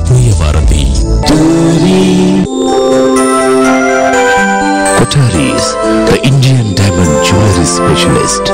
ఆత్మీయ వారధి Kotaris, the Indian diamond jewellery specialist.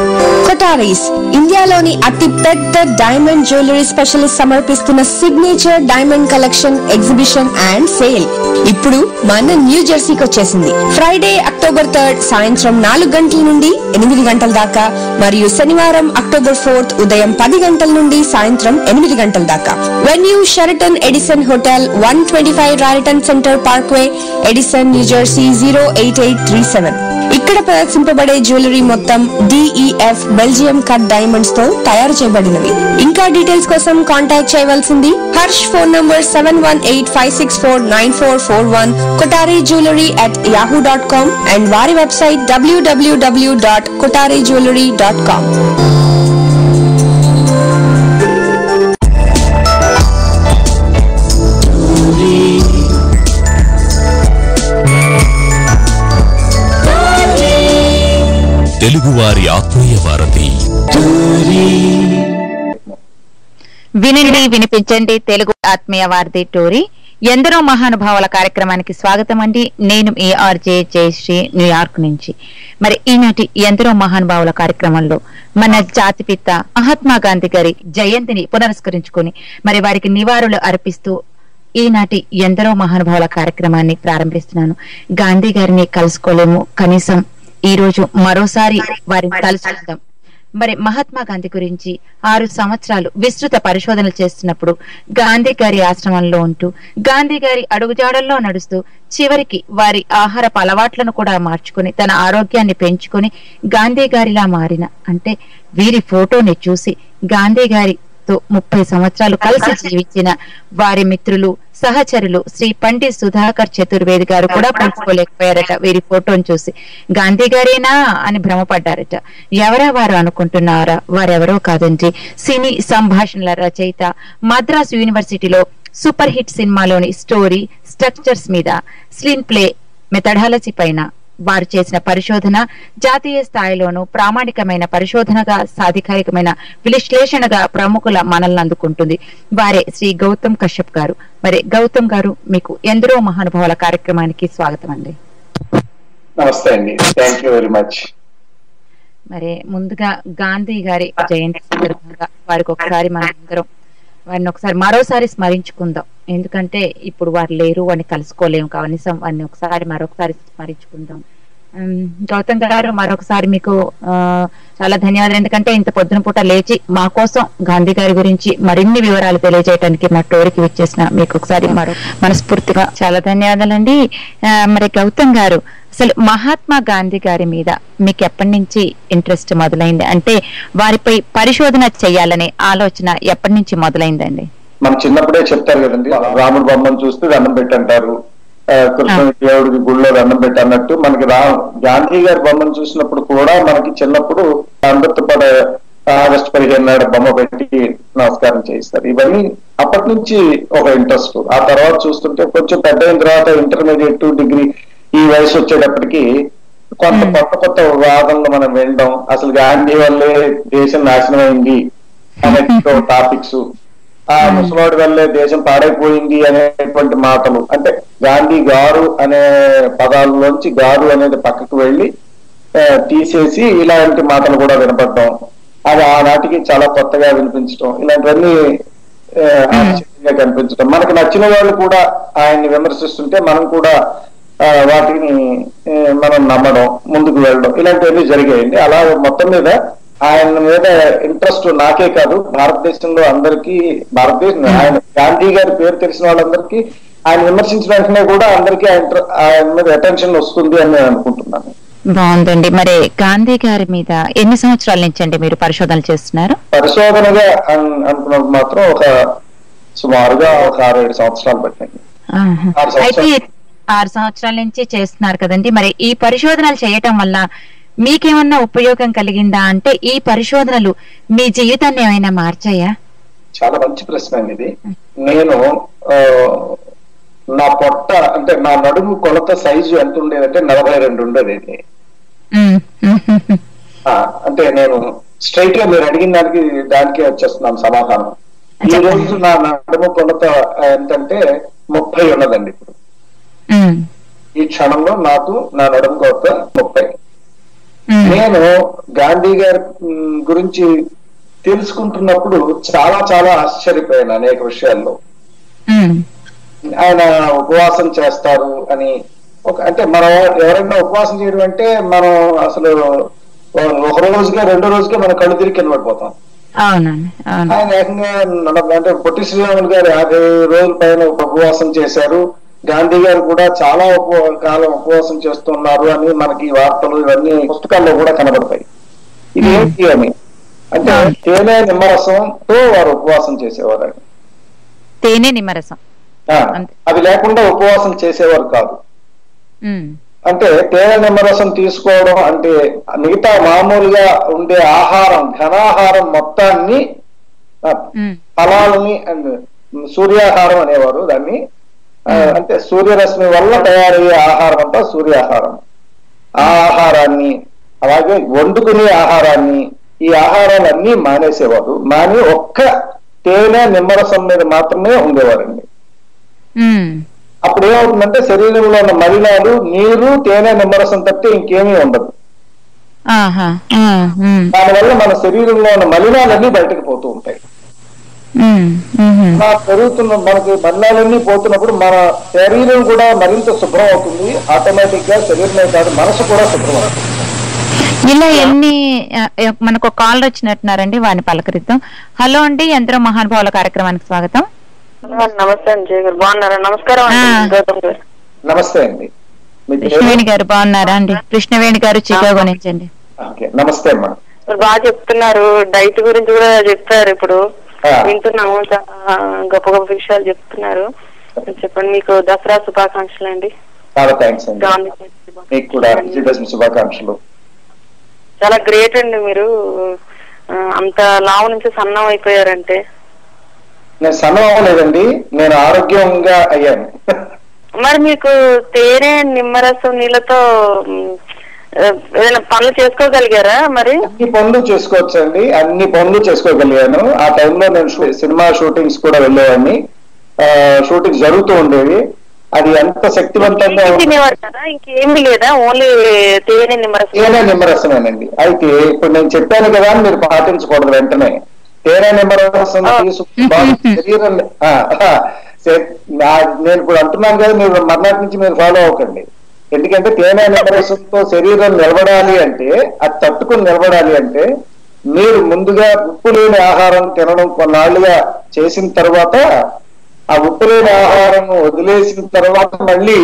Kotaris ఇండియాలోని అతి పెద్ద డైమండ్ జ్యువెలరీ స్పెషలిస్ట్ సమర్పిస్తున్న signature diamond collection exhibition and sale ఇప్పుడు మన న్యూ జెర్సీకి వచ్చేసింది. ఫ్రైడే అక్టోబర్ 3 సాయంత్రం 4 గంటల నుండి 8 గంటల దాకా మరియు శనివారం అక్టోబర్ 4 ఉదయం 10 గంటల నుండి సాయంత్రం 8 గంటల దాకా. Venue Sheraton Edison hotel, 125 Raritan Center Parkway, Edison, New Jersey 08837. ఇక్కడ ప్రదర్శింపబడే జ్యువెలరీ మొత్తం DEF బెల్జియం కట్ డైమండ్స్ తో తయారు చేయబడినవి. ఇంకా డీటెయిల్స్ కోసం కాంటాక్ట్ చేయవలసింది Harsh. Phone number 7185649441, kotarijewelry@yahoo.com and వారి వెబ్సైట్ www.kotarijewelry.com. తెలుగువారి ఆత్మీయ వారధి. వినండి, వినిపించండి తెలుగు ఆత్మీయ వారధి టోరీ. ఎందరో మహానుభావుల కార్యక్రమానికి స్వాగతం అండి. నేను మీ ఆర్జే జయశ్రీ, న్యూయార్క్ నుంచి. మరి ఈనాటి ఎందరో మహానుభావుల కార్యక్రమంలో మన జాతిపిత మహాత్మా గాంధీ గారి జయంతిని పునస్కరించుకుని మరి వారికి నివాళులు అర్పిస్తూ ఈనాటి ఎందరో మహానుభావుల కార్యక్రమాన్ని ప్రారంభిస్తున్నాను. గాంధీ గారిని కలుసుకోలేము, కనీసం ఈ రోజు మరోసారి వారిని కలుసుకుందాం. మరి మహాత్మా గాంధీ గురించి 6 సంవత్సరాలు విస్తృత పరిశోధనలు చేస్తున్నప్పుడు గాంధీ గారి ఆశ్రమంలో ఉంటూ గాంధీ గారి అడుగుజాడల్లో నడుస్తూ చివరికి వారి ఆహారపు అలవాట్లను కూడా మార్చుకుని తన ఆరోగ్యాన్ని పెంచుకొని గాంధీ గారిలా మారిన, అంటే వీరి ఫోటోని చూసి గాంధీ గారితో 30 సంవత్సరాలు కలిసి జీవించిన వారి మిత్రులు, సహచరులు శ్రీ పండిత్ సుధాకర్ చతుర్వేది గారు కూడా పోల్చుకోలేకపోయారట. వీరి ఫోటోను చూసి గాంధీ గారేనా అని భ్రమపడ్డారట. ఎవరా వారు అనుకుంటున్నారా? వారెవరో కాదండి, సినీ సంభాషణల రచయిత, మద్రాసు యూనివర్సిటీలో సూపర్ హిట్ సినిమాలోని స్టోరీ స్ట్రక్చర్స్ మీద, స్క్రీన్ ప్లే మెథడాలజీ పైన వారు చేసిన పరిశోధన జాతీయ స్థాయిలోనూ ప్రామాణికమైన పరిశోధనగా, సాధికారికమైన విశ్లేషణగా ప్రముఖుల మనల్ని అందుకుంటుంది. వారే శ్రీ గౌతమ్ కశ్యప్ గారు. మరి గౌతమ్ గారు, మీకు ఎందరో మహానుభావుల కార్యక్రమానికి స్వాగతం అండి. నమస్తే అండి, థ్యాంక్ యూ వెరీ మచ్. మరి ముందుగా గాంధీ గారి జయంతి సందర్భంగా వారికి ఒకసారి మనందరం వారిని మరోసారి స్మరించుకుందాం. ఎందుకంటే ఇప్పుడు వారు లేరు అని కలుసుకోలేము, కనీసం వారిని మరొకసారి స్మరించుకుందాం. గౌతమ్ గారు, మరొకసారి మీకు చాలా ధన్యవాదాలు. ఎందుకంటే ఇంత పొద్దున పూట లేచి మా కోసం గాంధీ గారి గురించి మరిన్ని వివరాలు తెలియజేయడానికి మా టోరీకి విచ్చేసిన మీకు ఒకసారి మనస్ఫూర్తిగా చాలా ధన్యవాదాలండి. మరి గౌతమ్ గారు, అసలు మహాత్మా గాంధీ గారి మీద మీకు ఎప్పటి నుంచి ఇంట్రెస్ట్ మొదలైంది? అంటే వారిపై పరిశోధన చేయాలనే ఆలోచన ఎప్పటి నుంచి మొదలైందండి? మనం చిన్నప్పుడే చెప్తారు కదండి, రాముడు బొమ్మను చూస్తే దండం పెట్టంటారు, కృష్ణుడి దేవుడికి గుళ్ళో దండం పెట్టి అన్నట్టు మనకి గాంధీ గారి బొమ్మను చూసినప్పుడు కూడా మనకి చిన్నప్పుడు అమృతపడ ఆగస్టు 15 నాడు బొమ్మ పెట్టి నమస్కారం చేయిస్తారు. ఇవన్నీ అప్పటి నుంచి ఒక ఇంట్రెస్ట్. ఆ తర్వాత చూస్తుంటే కొంచెం పెద్ద అయిన తర్వాత ఇంటర్మీడియట్, డిగ్రీ ఈ వయసు వచ్చేటప్పటికి కొత్త వాదనలు మనం వినడం, అసలు గాంధీ వల్లే దేశం నాశనం అయింది అనే టాపిక్స్, ఆ ముసలాడి వల్లే దేశం పాడైపోయింది అనేటువంటి మాటలు, అంటే గాంధీ గారు అనే పదాల్లోంచి గారు అనేది పక్కకు వెళ్ళి తీసేసి ఇలాంటి మాటలు కూడా వినపడడం, అది ఆనాటికి చాలా కొత్తగా వినిపించడం, ఇలాంటివన్నీ ఆశ్చర్యంగా కనిపించడం, మనకి నచ్చిన వాళ్ళు కూడా ఆయన్ని విమర్శిస్తుంటే మనం కూడా వాటిని మనం నమ్మడం, ముందుకు వెళ్ళడం, ఇలాంటివన్నీ జరిగాయండి. అలా మొత్తం మీద ఆయన మీద ఇంట్రెస్ట్ నాకే కాదు, భారతదేశంలో అందరికీ, ఆయన గాంధీ గారి పేరు తెలిసిన వాళ్ళందరికీ ఆయన విమర్శించిన వెంటనే కూడా అందరికీ ఆయన మీద అటెన్షన్ వస్తుంది అని నేను అనుకుంటున్నాను. బాగుందండి. మరి గాంధీ గారి మీద ఎన్ని సంవత్సరాల నుంచి అండి మీరు పరిశోధనలు చేస్తున్నారు? పరిశోధనగా అనుకున్నప్పుడు మాత్రం సుమారుగా ఒక 6-7 సంవత్సరాలు పట్టింది. అయితే 6 సంవత్సరాల నుంచి చేస్తున్నారు కదండి. మరి ఈ పరిశోధనలు చేయటం వల్ల మీకేమన్నా ఉపయోగం కలిగిందా? అంటే ఈ పరిశోధనలు మీ జీవితాన్ని ఏమైనా మార్చాయా? చాలా మంచి ప్రశ్న అండి ఇది. నేను నా పొట్ట, అంటే నా నడుము కొలత సైజు ఎంత ఉండేదంటే 42 ఉండేది. అంటే నేను స్ట్రైట్ గా మీరు అడిగిన దానికి వచ్చేస్తున్నాను సమాధానం. ఈ రోజు నా నడుము కొలత ఎంతంటే 30 ఉన్నదండి. ఇప్పుడు ఈ క్షణంలో నాకు నా నడుము కొలత 30. నేను గాంధీ గారి గురించి తెలుసుకుంటున్నప్పుడు చాలా చాలా ఆశ్చర్యపోయాను అనేక విషయాల్లో. ఆయన ఉపవాసం చేస్తారు అని అంటే మనం ఎవరైనా ఉపవాసం చేయడం అంటే మనం అసలు ఒక రోజుకే 2 రోజుకే మనం కళ్ళు తిరిగి కింద పడిపోతాం. ఆయన ఏకంగా అంటే పొట్టి శ్రీరాములు గారు 50 రోజుల పైన ఉపవాసం చేశారు. గాంధీ గారు కూడా చాలా కాలం ఉపవాసం చేస్తున్నారు అని మనకి వార్తలు ఇవన్నీ పుస్తకాల్లో కూడా కనబడతాయి. ఇది ఏంటి అని అంటే తేనె నిమ్మరసంతో వారు ఉపవాసం చేసేవారు. తేనె నిమ్మరసం అది లేకుండా ఉపవాసం చేసేవారు కాదు. అంటే తేనె నిమ్మరసం తీసుకోవడం అంటే మిగతా మామూలుగా ఉండే ఆహారం, ఘనాహారం మొత్తాన్ని, ఫలాలని అండ్ సూర్యాహారం అనేవారు దాన్ని. అంటే సూర్యరశ్మి వల్ల తయారయ్యే ఆహారం అంతా సూర్యాహారం. ఆ ఆహారాన్ని అలాగే వండుకునే ఆహారాన్ని, ఈ ఆహారాలన్నీ మానేసేవారు. మాని ఒక్క తేనె నిమ్మరసం మీద మాత్రమే ఉండేవారండి. అప్పుడు ఏమవుతుందంటే శరీరంలో ఉన్న మలినాలు, నీరు, తేనె నిమ్మరసం తప్పితే ఇంకేమీ ఉండదు. దానివల్ల మన శరీరంలో ఉన్న మలినాలన్నీ బయటకు పోతూ ఉంటాయి. పెరుగుతున్న మనకి మలినాలన్నీ పోతున్నప్పుడు మన శరీరం కూడా మరింత శుభ్రం అవుతుంది. ఆటోమేటిక్ గా శరీరమే కాదు మనసు కూడా శుభ్రం అవుతుంది. ఇలా ఎన్ని మనకు కాల్ వచ్చినట్టున్నారండి, వారిని పలకరిద్దాం. హలో అండి, ఎందరో మహానుభావుల కార్యక్రమానికి స్వాగతం. నమస్తే అండి, బాగున్నారా? నమస్కారం. నమస్తే అండి. కృష్ణవేణి గారు బాగున్నారా అండి? కృష్ణవేణి గారు చికాగో నుంచి అండి. నమస్తే అమ్మా. బాగా చెప్తున్నారు, డైట్ గురించి కూడా చెప్తారు. ఇప్పుడు వింటున్నాము, చాలా గొప్ప గొప్ప విషయాలు చెప్తున్నారు. చెప్పండి. మీకు దసరా శుభాకాంక్షలు అండి. చాలా థ్యాంక్స్ అండి. మీకు కూడా శుభాకాంక్షలు. చాలా గ్రేట్ అండి, మీరు అంత లావు నుంచి సన్నం అయిపోయారంటే. నేను సన్నం అవ్వలేదండి, నేను ఆరోగ్యంగా అయ్యాను. మరి మీకు తేనె నిమ్మరసం నీళ్ళతో ఏదైనా పనులు చేసుకోగలిగారా? మరి అన్ని పనులు చేసుకోవచ్చు అండి, అన్ని పనులు చేసుకోగలిగాను. ఆ టైంలో నేను సినిమా షూటింగ్స్ కూడా వెళ్ళేవాడిని. షూటింగ్ జరుగుతూ ఉండేవి. అది ఎంత శక్తివంతంగా ఇంకేమి లేదా, ఓన్లీ తేనె నిమ్మరసం? తేనె నిమ్మరసమేనండి. అయితే ఇప్పుడు నేను చెప్పాను కదా, మీరు పాటించకూడదు వెంటనే. తేనె నిమ్మరసం శరీరం నేను ఇప్పుడు అంటున్నాను కదా, మీరు మర్నాటి నుంచి మీరు ఫాలో అవ్వకండి. ఎందుకంటే తేనె నిమ్మరసంతో శరీరం నిలబడాలి అంటే, అది తట్టుకుని నిలబడాలి అంటే, మీరు ముందుగా ఉప్పు లేని ఆహారం తినడం కొన్నాళ్ళుగా చేసిన తర్వాత, ఆ ఉప్పు లేని ఆహారం వదిలేసిన తర్వాత మళ్ళీ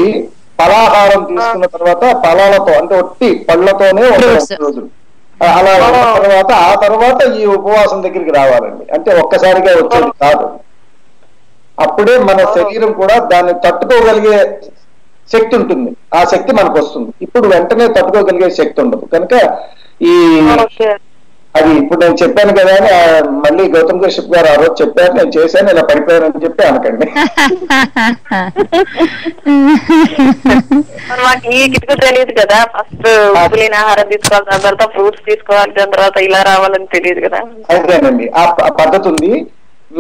ఫలాహారం తీసుకున్న తర్వాత ఫలాలతో అంటే ఒట్టి పళ్ళతోనే రోజులు అలా తర్వాత ఆ తర్వాత ఈ ఉపవాసం దగ్గరికి రావాలండి. అంటే ఒక్కసారిగా వచ్చేది కాదు. అప్పుడే మన శరీరం కూడా దాన్ని తట్టుకోగలిగే శక్తి ఉంటుంది. ఆ శక్తి మనకు వస్తుంది. ఇప్పుడు వెంటనే తట్టుకోగలిగే శక్తి ఉండదు. కనుక ఈ అది ఇప్పుడు నేను చెప్పాను కదా అని మళ్ళీ గౌతమ్ కృష్ణ గారు ఆ రోజు చెప్పారు, నేను చేశాను, ఇలా పడిపోయానని చెప్పి అనకండి. మాకు ఈ కిటుకు తెలియదు కదా. ఫస్ట్ ఉప్పులేని ఆహారం తీసుకోవాలి, దాని తర్వాత ఫ్రూట్స్ తీసుకోవాలి, దాని తర్వాత ఇలా రావాలని తెలియదు కదా. అదేనండి, ఆ పద్ధతి ఉంది.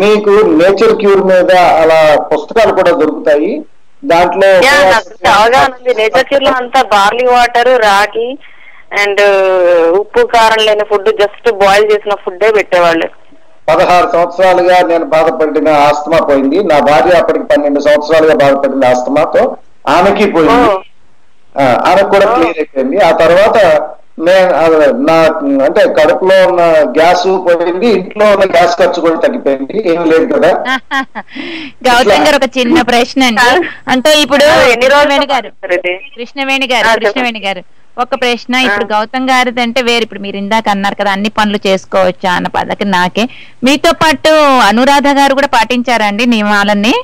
మీకు నేచర్ క్యూర్ మీద అలా పుస్తకాలు కూడా దొరుకుతాయి. దాంట్లో అవగాహన ఉంది. నేచర్ క్యూర్ లో అంతా బార్లీ వాటర్, రాగి అండ్ ఉప్పు కారం లేని ఫుడ్, జస్ట్ బాయిల్ చేసిన ఫుడ్ పెట్టేవాళ్ళు. 16 సంవత్సరాలుగా నేను బాధపడిన ఆస్తమా పోయింది. నా భార్య అప్పటికి 12 సంవత్సరాలుగా బాధపడిన ఆస్తమాతో ఆమెకి పోయింది. ఆమెకు కూడా క్లియర్ అయిపోయింది. ఆ తర్వాత నా అంటే కడుపులో ఉన్న గ్యాస్ పోయింది, ఇంట్లో ఉన్న గ్యాస్ ఖర్చు కూడా తగ్గిపోయింది. ఏం లేదు కదా. గౌతమ్ గారు, ఒక చిన్న ప్రశ్న అండి. అంటే ఇప్పుడు కృష్ణవేణి గారు ఒక ప్రశ్న. ఇప్పుడు గౌతమ్ గారిది అంటే వేరు. ఇప్పుడు మీరు ఇందాక అన్నారు కదా అన్ని పనులు చేసుకోవచ్చా అన్న పదకి నాకే, మీతో పాటు అనురాధ గారు కూడా పాటించారండి నియమాలన్నీ?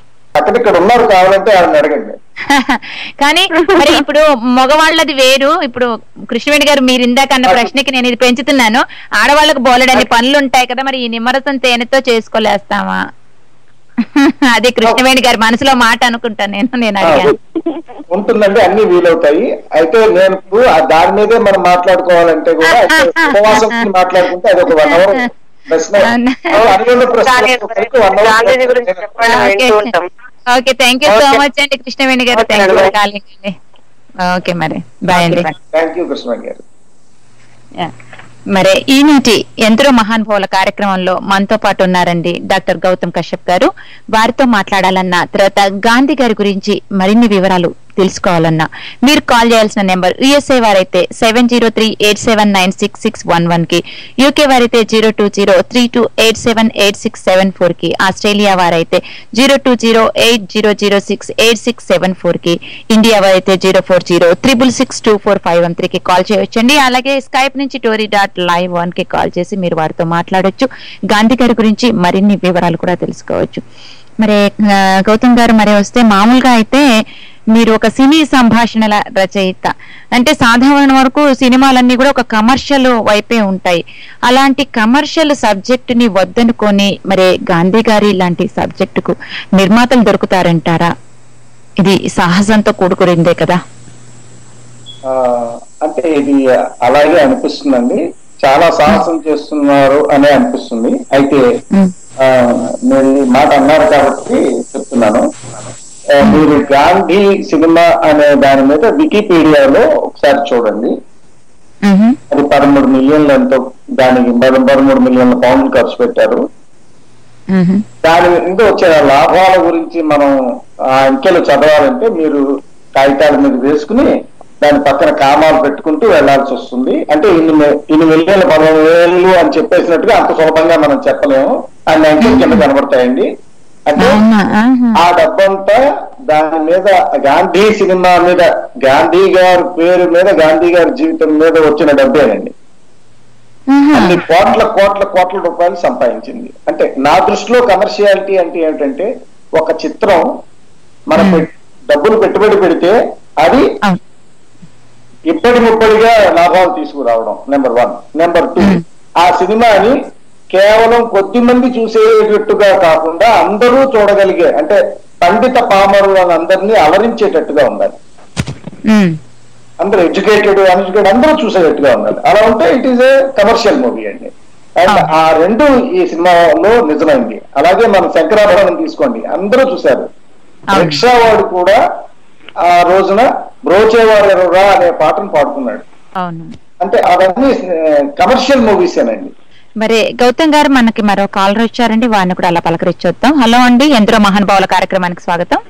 ఇక్కడ ఉన్నారు, కావాలంటే అడగండి. కానీ మరి ఇప్పుడు మగవాళ్ళది వేరు. ఇప్పుడు కృష్ణవేణి గారు మీరు ఇందాక అన్న ప్రశ్నకి నేను ఇది పెంచుతున్నాను. ఆడవాళ్ళకు బోలెడన్ని పనులు ఉంటాయి కదా, మరి ఈ నిమ్మరసం తేనెతో చేసుకోలేస్తామా? అది కృష్ణవేణి గారి మనసులో మాట అనుకుంటాను నేను అడిగాను. ఉంటుందండి, అన్ని వీలవుతాయి. అయితే నేను దాని మీదే మనం మాట్లాడుకోవాలంటే కూడా ఉపవాసం మాట్లాడుకుంటే అది ఒక 1 hour గాంధీజీ గురించి చెప్పండి, వింటూ ఉంటాం. Okay, thank you so much అండి కృష్ణవేణి గారు. థ్యాంక్ యూ ఫర్ కాలింగ్ అండి. ఓకే, మరి బాయ్ అండి. థ్యాంక్ యూ కృష్ణవేణి గారు. మరి ఈనాటి ఎందరో మహానుభావుల కార్యక్రమంలో మనతో పాటు ఉన్నారండి డాక్టర్ గౌతమ్ కశ్యప్ గారు. వారితో మాట్లాడాలన్నా, తర్వాత గాంధీ గారి గురించి మరిన్ని వివరాలు తెలుసుకోవాలన్నా మీరు కాల్ చేయాల్సిన నెంబర్ యుఎస్ఏ వారైతే 703879661 కి, యూకే వారైతే 02032878674 కి, ఆస్ట్రేలియా వారైతే 02080068674 కి, ఇండియా వారైతే 04066624513 కి కాల్ చేయొచ్చండి. అలాగే స్కైప్ నుంచి tory.live1 కి కాల్ చేసి మీరు వారితో మాట్లాడొచ్చు. గాంధీ గారి గురించి మరిన్ని వివరాలు కూడా తెలుసుకోవచ్చు. మరి గౌతమ్ గారు మరి వస్తే, మామూలుగా అయితే మీరు ఒక సినీ సంభాషణల రచయిత అంటే సాధారణ వరకు సినిమాలన్నీ కూడా ఒక కమర్షియల్ వైపే ఉంటాయి. అలాంటి కమర్షియల్ సబ్జెక్ట్ ని వద్దనుకొని మరి గాంధీ గారి లాంటి సబ్జెక్టుకు నిర్మాతలు దొరుకుతారంటారా? ఇది సాహసంతో కూడుకురిందే కదా. అంటే ఇది అలాగే అనిపిస్తుందండి, చాలా సాహసం చేస్తున్నారు అనే అనిపిస్తుంది. అయితే నేను ఈ మాట అన్నారు కాబట్టి చెప్తున్నాను. మీరు గాంధీ సినిమా అనే దాని మీద వికీపీడియాలో ఒకసారి చూడండి. అది 13 మిలియన్ల ఎంతో, దానికి 13 మిలియన్ల పౌండ్లు ఖర్చు పెట్టారు. దాని మీద వచ్చే లాభాల గురించి మనం ఆ అంకెలు చదవాలంటే మీరు కాగితాల మీద వేసుకుని దాని పక్కన కామాలు పెట్టుకుంటూ వెళ్లాల్సి వస్తుంది. అంటే ఇన్ని మిలియన్ల 10,000 అని చెప్పేసినట్టుగా అంత సులభంగా మనం చెప్పలేము. అన్ని అంకెలు కింద కనబడతాయండి. అంటే ఆ డబ్బంతా దాని మీద గాంధీ సినిమా మీద, గాంధీ గారి పేరు మీద, గాంధీ గారి జీవితం మీద వచ్చిన డబ్బేనండి. అన్ని కోట్ల కోట్ల కోట్ల రూపాయలు సంపాదించింది. అంటే నా దృష్టిలో కమర్షియాలిటీ అంటే ఏమిటంటే, ఒక చిత్రం మన డబ్బులు పెట్టుబడి పెడితే అది ఇప్పటి ముప్పటిగా లాభాలు తీసుకురావడం నెంబర్ 1. నెంబర్ 2, ఆ సినిమాని కేవలం కొద్ది మంది చూసేటట్టుగా కాకుండా అందరూ చూడగలిగే, అంటే పండిత పామరులను అందరినీ అలరించేటట్టుగా ఉండాలి. అందరూ ఎడ్యుకేటెడ్ అన్ఎడ్యుకేటెడ్ అందరూ చూసేటట్టుగా ఉండాలి. అలా ఉంటే it is a commercial movie అండి. అండ్ ఆ రెండు ఈ సినిమాలో నిజమైంది. అలాగే మన శంకరాభరణం తీసుకోండి, అందరూ చూశారు. రిక్షావాడు కూడా ఆ రోజున బ్రోచేవారు ఎరురా అనే పాటను పాడుకున్నాడు. అంటే అవన్నీ కమర్షియల్ మూవీస్ ఏనండి. మరి గౌతమ్ గారు మనకి మరో కాలర్ వచ్చారండి, వారిని కూడా అలా పలకరించొద్దాం. హలో అండి, ఎందరో మహానుభావుల కార్యక్రమానికి స్వాగతం.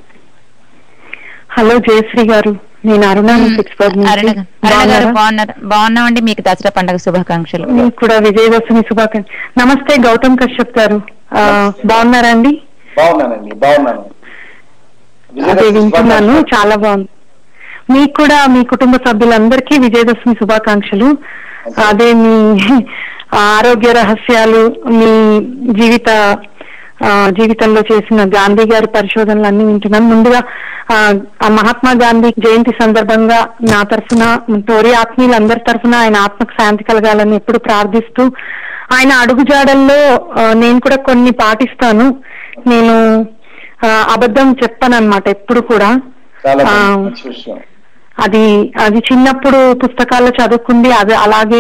హలో జయశ్రీ గారు, నేను అరుణ గారు బాగున్నామండి. మీకు దసరా పండుగ శుభాకాంక్షలు. మీకు కూడా విజయదశమి శుభాకాంక్షలు. నమస్తే గౌతమ్ కశ్యప్ గారు, బాగున్నారా అండి? బాగున్నానండి, బాగున్నాను. అదే వింటున్నాను, చాలా బాగుంది. మీకు కూడా మీ కుటుంబ సభ్యులందరికీ విజయదశమి శుభాకాంక్షలు. అదే మీ ఆరోగ్య రహస్యాలు, మీ జీవితంలో చేసిన గాంధీ గారి పరిశోధనలు అన్ని వింటున్నాను. ముందుగా మహాత్మా గాంధీ జయంతి సందర్భంగా నా తరఫున, టోరీ ఆత్మీయులందరి తరఫున ఆయన ఆత్మకు శాంతి కలగాలని ఎప్పుడు ప్రార్థిస్తూ, ఆయన అడుగుజాడల్లో నేను కూడా కొన్ని పాటిస్తాను. నేను అబద్ధం చెప్పానన్నమాట ఎప్పుడు కూడా. అది చిన్నప్పుడు పుస్తకాల్లో చదువుకుంది, అది అలాగే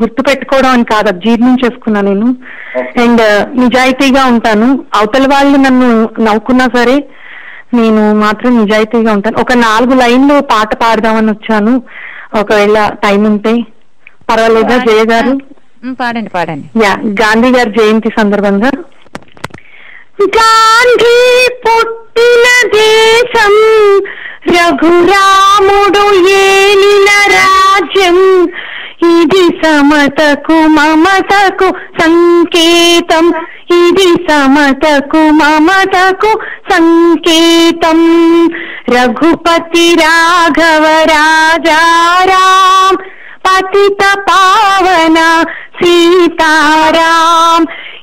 గుర్తు పెట్టుకోవడం అని కాదు, అది జీర్ణం చేసుకున్నా నేను. అండ్ నిజాయితీగా ఉంటాను. అవతల వాళ్ళు నన్ను నవ్వుకున్నా సరే నేను మాత్రం నిజాయితీగా ఉంటాను. ఒక 4 లైన్లు పాట పాడదామని వచ్చాను, ఒకవేళ టైం ఉంటే పర్వాలేదా జయ గారు? పాడండి పాడండి. గాంధీ గారి జయంతి సందర్భంగా. గాంధీ పుట్టిన దేశం, రఘురాముడు ఏలిన రాజ్యం, ఇది సమతకు మమతకు సంకేతం, ఇది సమతకు మమతకు సంకేతం. రఘుపతి రాఘవ రాజారాం, పతిత పావన सीताराम,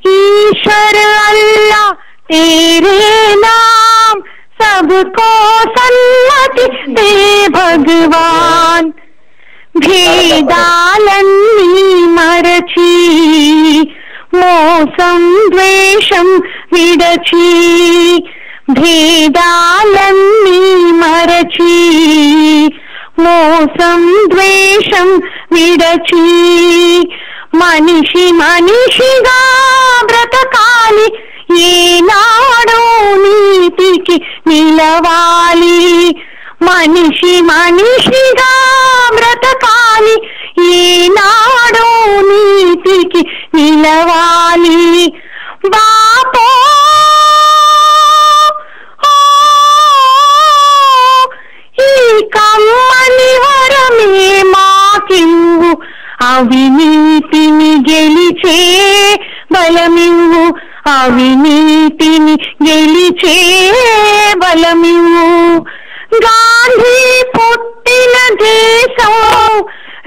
ईश्वर अल्लाह तेरे नाम, सबको सन्मति दे भगवान. भेदालन्नी मरची, మోసం ద్వేషం విడచి, భేదాలన్నీ మరచి, మోసం ద్వేషం విడచి, మనిషి మనిషిగా బ్రతకాలి, ఏనాడో నీతికి నిలవాలి. మనిషి మనిషిగా బ్రతకాలి, ఏనాడో నీతికి నిలవాలి. బాపో ఈ కమ్మని వరమే మాకివ్వు, అవినీతిని గెలిచే బలమివ్వు, అవినీతిని గెలిచే బలమివ్వు. గాంధీ పుట్టిన దేశం,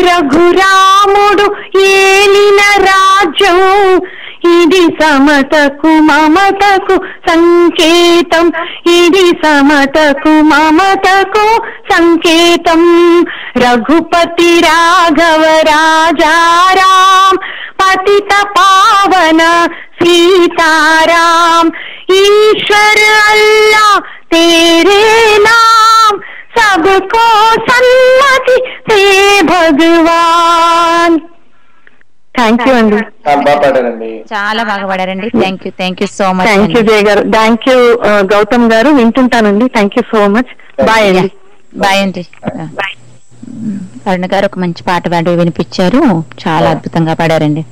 రఘురాముడు ఏలిన రాజ్యం, ఇది సమతకు మమతకు సంకేతం, ఇది సమతకు మమతకు సంకేతం. రఘుపతి రాఘవ రాజారాం, పతిత పావన सीताराम, ईश्वर अल्लाह तेरे नाम, सबको सन्मति दे भगवान. థ్యాంక్ యూ అండి. చాలా బాగా పాడారండి. Thank you so much. Thank you Jaya గారు. థ్యాంక్ యూ గౌతమ్ గారు. వింటుంటానండి. Thank you so much. Bye అండి. బాయ్ అండి. అరుణ గారు ఒక మంచి పాట పాడి వినిపించారు. చాలా అద్భుతంగా పాడారండి.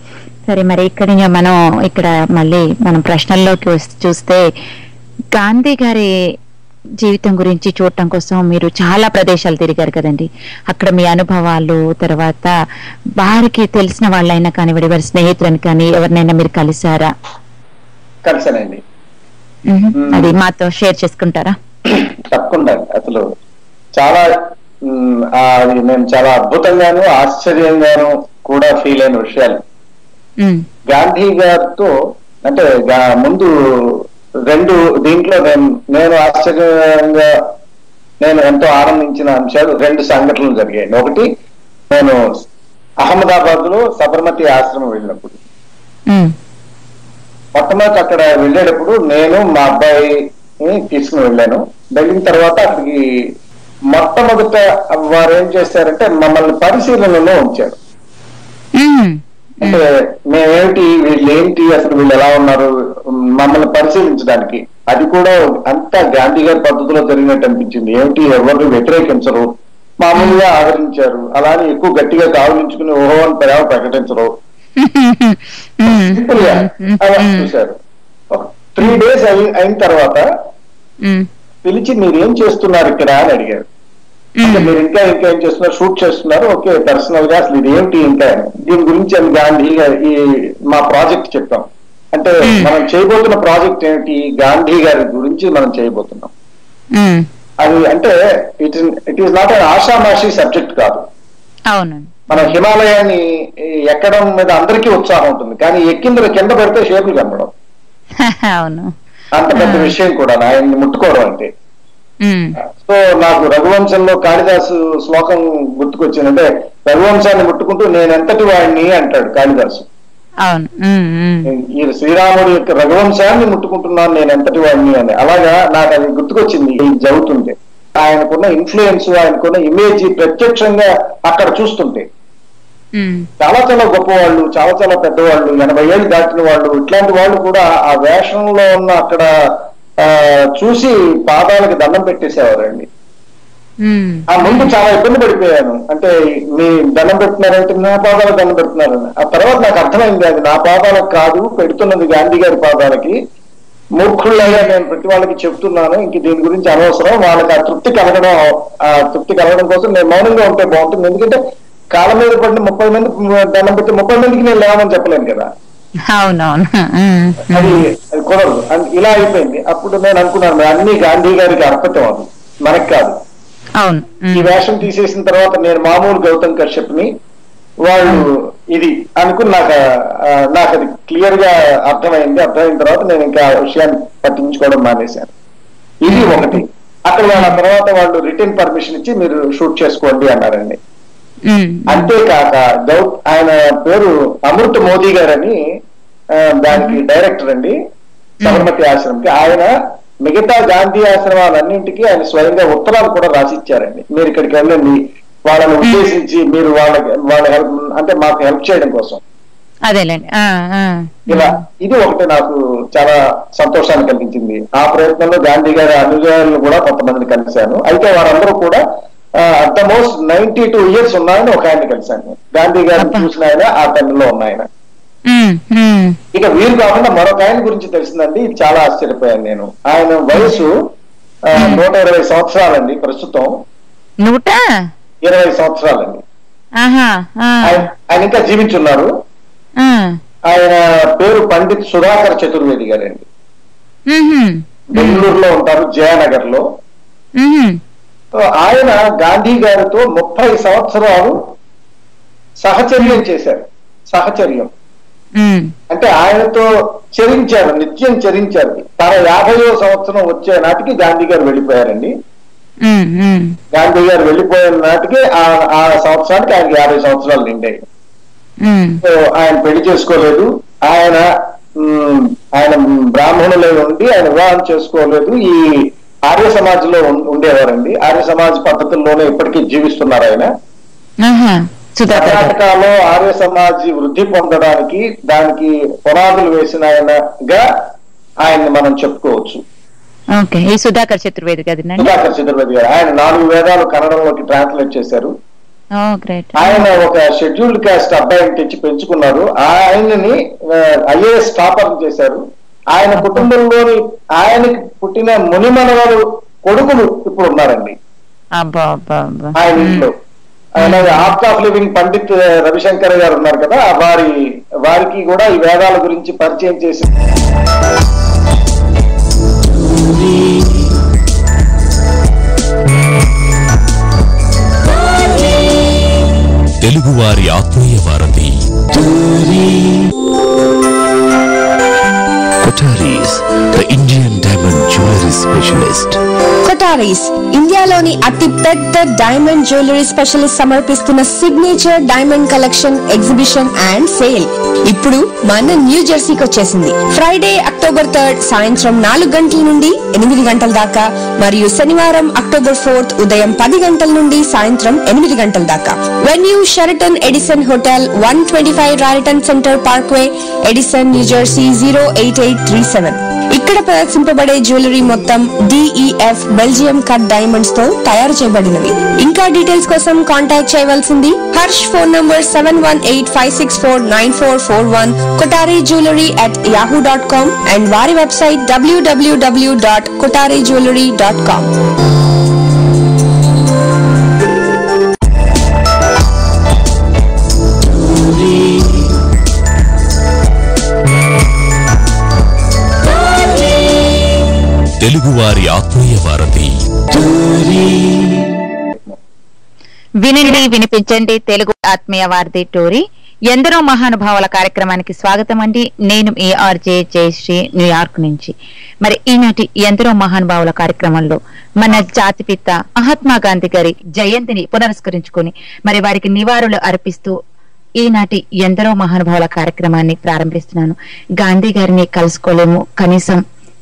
సరే, మరి ఇక్కడ మళ్ళీ మనం ప్రశ్నల్లోకి చూస్తే గాంధీ గారి జీవితం గురించి చూడటం కోసం మీరు చాలా ప్రదేశాలు తిరిగారు కదండి. అక్కడ మీ అనుభవాలు, తర్వాత వారికి తెలిసిన వాళ్ళైనా కానివ్వండి, వారి స్నేహితులని కానీ ఎవరినైనా మీరు కలిసారా? కలిసానండి. అది మాతో షేర్ చేసుకుంటారా? తప్పకుండా. అసలు చాలా నేను చాలా అద్భుతంగాను ఆశ్చర్యంగాను కూడా ఫీల్ అయిన విషయాలు. గాంధీ గారితో అంటే ముందు దీంట్లో నేను ఆశ్చర్యంగా నేను ఎంతో ఆనందించిన అంశాలు 2 సంఘటనలు జరిగాయి. ఒకటి, నేను అహ్మదాబాద్ లో సబర్మతి ఆశ్రమం వెళ్ళినప్పుడు, మొట్టమొదటి అక్కడ వెళ్ళేటప్పుడు నేను మా అబ్బాయిని తీసుకుని వెళ్ళాను. వెళ్ళిన తర్వాత అక్కడికి మొట్టమొదట వారు ఏం చేశారంటే మమ్మల్ని పరిశీలనలో ఉంచారు. అంటే మేమేమిటి, వీళ్ళేంటి, అసలు వీళ్ళు ఎలా ఉన్నారు, మమ్మల్ని పరిశీలించడానికి. అది కూడా అంతా గాంధీ గారి పద్ధతిలో జరిగినట్టు అనిపించింది. ఏమిటి, ఎవరిని వ్యతిరేకించరు, మామూలుగా ఆదరించారు. అలానే ఎక్కువ గట్టిగా కావలించుకుని ఓహో అని ప్రేమ ప్రకటించరు, సింపుల్ గా అలా చూశారు. 3 days అయిన తర్వాత పిలిచి మీరేం చేస్తున్నారు ఇక్కడ అని అడిగారు. అంటే మీరు ఇంకా ఏం చేస్తున్నారు, షూట్ చేస్తున్నారు, ఓకే, పర్సనల్ గా అసలు ఇది ఏమిటి ఇంకా దీని గురించి అని గాంధీ ఈ మా ప్రాజెక్ట్ చెప్పాం. అంటే మనం చేయబోతున్న ప్రాజెక్ట్ ఏమిటి, గాంధీ గారి గురించి మనం చేయబోతున్నాం. అది అంటే ఇట్ ఈస్ నాట్ అన్ ఆషామాషి సబ్జెక్ట్ కాదు. మనం హిమాలయాన్ని ఎక్కడం మీద అందరికీ ఉత్సాహం ఉంటుంది, కానీ ఎక్కింది కింద పడితే షేపులు కనపడం అంత పెద్ద విషయం కూడా ఆయన్ని ముట్టుకోవడం అంటే. సో నాకు రఘువంశంలో కాళిదాసు శ్లోకం గుర్తుకొచ్చింది. అంటే రఘువంశాన్ని ముట్టుకుంటూ నేను ఎంతటి వాడిని అంటాడు కాళిదాసు. ఈ శ్రీరాముడి యొక్క రఘువంశాన్ని ముట్టుకుంటున్నాను నేను ఎంతటి వాడిని అని. అలాగా నాకు అది గుర్తుకొచ్చింది జరుగుతుంటే. ఆయనకున్న ఇన్ఫ్లుయెన్స్, ఆయనకున్న ఇమేజ్ ప్రత్యక్షంగా అక్కడ చూస్తుంటే చాలా చాలా గొప్పవాళ్ళు, చాలా చాలా పెద్దవాళ్ళు, 80 ఏళ్ళు దాటిన వాళ్ళు, ఇట్లాంటి వాళ్ళు కూడా ఆ వేషంలో ఉన్న అక్కడ చూసి పాదాలకు దండం పెట్టేసేవారండి. ఆ ముందు చాలా ఇబ్బంది పడిపోయాను. అంటే మీ దండం పెడుతున్నారంటే నా పాదాలకు దండం పెడుతున్నారని. ఆ తర్వాత నాకు అర్థమైంది అది నా పాదాలకు కాదు, పెడుతున్నది గాంధీ గారి పాదాలకి. మూర్ఖుళ్ళగా నేను ప్రతి వాళ్ళకి చెప్తున్నాను, ఇంక దీని గురించి అనవసరం. వాళ్ళకి ఆ తృప్తి కలగడం కోసం నేను మౌనంగా ఉంటే బాగుంటుంది. ఎందుకంటే కాళ్ళ మీద పడిన 30 మంది దండం పెట్టి 30 మందికి నేను లేవని చెప్పలేను కదా. అది కుదరదు. ఇలా అయిపోయింది. అప్పుడు నేను అనుకున్నాను అన్ని గాంధీ గారికి అర్పితం, అది మనకి కాదు. ఈ వేషం తీసేసిన తర్వాత నేను మామూలు గౌతమ్ కశ్యప్ ని వాళ్ళు ఇది అనుకుని నాకు అది క్లియర్ గా అర్థమైంది. అర్థమైన తర్వాత నేను ఇంకా ఆ విషయాన్ని పట్టించుకోవడం మానేశాను. ఇది ఒకటి. అక్కడ ఆ తర్వాత వాళ్ళు రిటర్న్ పర్మిషన్ ఇచ్చి మీరు షూట్ చేసుకోండి అన్నారండి. అంతేకాక ఆయన పేరు అమృత్ మోదీ గారని దానికి డైరెక్టర్ అండి సబర్మతి ఆశ్రమంకి. ఆయన మిగతా గాంధీ ఆశ్రమాలన్నింటికి ఆయన స్వయంగా ఉత్తరాలు కూడా రాసిచ్చారండి. మీరు ఇక్కడికి వెళ్ళండి, వాళ్ళని ఉద్దేశించి మీరు వాళ్ళ హెల్ప్ అంటే మాకు హెల్ప్ చేయడం కోసం. అదేలేండి. ఇలా ఇది ఒకటి నాకు చాలా సంతోషాన్ని కలిగించింది. ఆ ప్రయత్నంలో గాంధీ గారి అనుయాయులను కూడా కొంతమందిని కలిశాను. అయితే వారందరూ కూడా అట్ ద మోస్ట్ 92 years ఉన్నాయని ఒక ఆయన కలిశాను. గాంధీ గారిని చూసిన ఆయన ఆ టైంలో ఉన్న ఆయన. ఇక వీరు కాకుండా మరొక ఆయన గురించి తెలిసిందండి, చాలా ఆశ్చర్యపోయాను నేను. ఆయన వయసు 120 సంవత్సరాలండి. ప్రస్తుతం 120 సంవత్సరాలండి. ఆయన ఇంకా జీవించున్నారు. ఆయన పేరు పండిత్ సుధాకర్ చతుర్వేది గారండి. బెంగళూరులో ఉంటారు, జయనగర్ లో. ఆయన గాంధీ గారితో 30 సంవత్సరాలు సహచర్యం చేశారు. సహచర్యం అంటే ఆయనతో చరించారు, నిత్యం చరించారు. తన 50వ సంవత్సరం వచ్చే నాటికి గాంధీ గారు వెళ్ళిపోయారండి. గాంధీ గారు వెళ్ళిపోయిన నాటికి ఆ సంవత్సరానికి ఆయనకి 50 సంవత్సరాలు నిండాయి. ఆయన పెళ్లి చేసుకోలేదు. ఆయన బ్రాహ్మణులై ఉండి ఆయన వివాహం చేసుకోలేదు. ఈ ఆర్య సమాజ్ లో ఉండేవారండి. ఆర్య సమాజ్ పద్ధతుల్లోనే ఇప్పటికీ జీవిస్తున్నారు ఆయన. కర్ణాటకలో ఆర్య సమాజ్ వృద్ధి పొందడానికి దానికి పునాదులు వేసిన ఆయనగా ఆయన్ని మనం చెప్పుకోవచ్చు. సుధాకర్ చతుర్వేది గారు ఆయన 4 వేదాలు కన్నడంలోకి ట్రాన్స్లేట్ చేశారు. ఆయన ఒక షెడ్యూల్డ్ కాస్ట్ అబ్బాయిని తెచ్చి పెంచుకున్నారు. ఆయనని IAS టాపర్ చేశారు. ఆయన కుటుంబంలోని ఆయనకి పుట్టిన మునిమనవారు కొడుకులు ఇప్పుడు ఉన్నారండి ఆయన ఇంట్లో. ఆయన art of living Pandit Ravishankar గారు ఉన్నారు కదా, వారికి కూడా ఈ వేదాల గురించి పరిచయం చేసి తెలుగువారి ఆత్మీయ వారధి Kotharis, the Indian diamond jewellery specialist. Kotharis ఇండియాలోని అతి పెద్ద డైమండ్ జ్యువెలరీ స్పెషలిస్ట్ సమర్పిస్తున్న signature diamond collection, exhibition and sale ఇప్పుడు మన న్యూ జెర్సీకి వచ్చేసింది. ఫ్రైడే అక్టోబర్ 3 సాయంత్రం 4 గంటల నుండి 8 గంటల దాకా, మరియు శనివారం అక్టోబర్ 4 ఉదయం 10 గంటల నుండి సాయంత్రం 8 గంటల దాకా. Venue Sheraton Edison hotel, 125 Raritan Center Parkway, Edison, New Jersey 08837. ఇక్కడ ప్రదర్శింపబడే జ్యువెలరీ మొత్తం DEF బెల్జియం కట్ డైమండ్స్ తో తయారు చేయబడినవి. ఇంకా డీటెయిల్స్ కోసం కాంటాక్ట్ చేయవలసింది Harsh. Phone number 7185649441, kotarijewelry@yahoo.com and వారి వెబ్సైట్ www.kotarijewelry.com. తెలుగువారి ఆత్మీయ వారధి. వినండి, వినిపించండి తెలుగు ఆత్మీయ వారధి టోరీ. ఎందరో మహానుభావుల కార్యక్రమానికి స్వాగతం అండి. నేను మీ ఆర్జే జయశ్రీ, న్యూయార్క్ నుంచి. మరి ఈనాటి ఎందరో మహానుభావుల కార్యక్రమంలో మన జాతిపిత మహాత్మా గాంధీ గారి జయంతిని పునస్కరించుకొని మరి వారికి నివాళులు అర్పిస్తూ ఈనాటి ఎందరో మహానుభావుల కార్యక్రమాన్ని ప్రారంభిస్తున్నాను. గాంధీ గారిని కలుసుకోలేము, కనీసం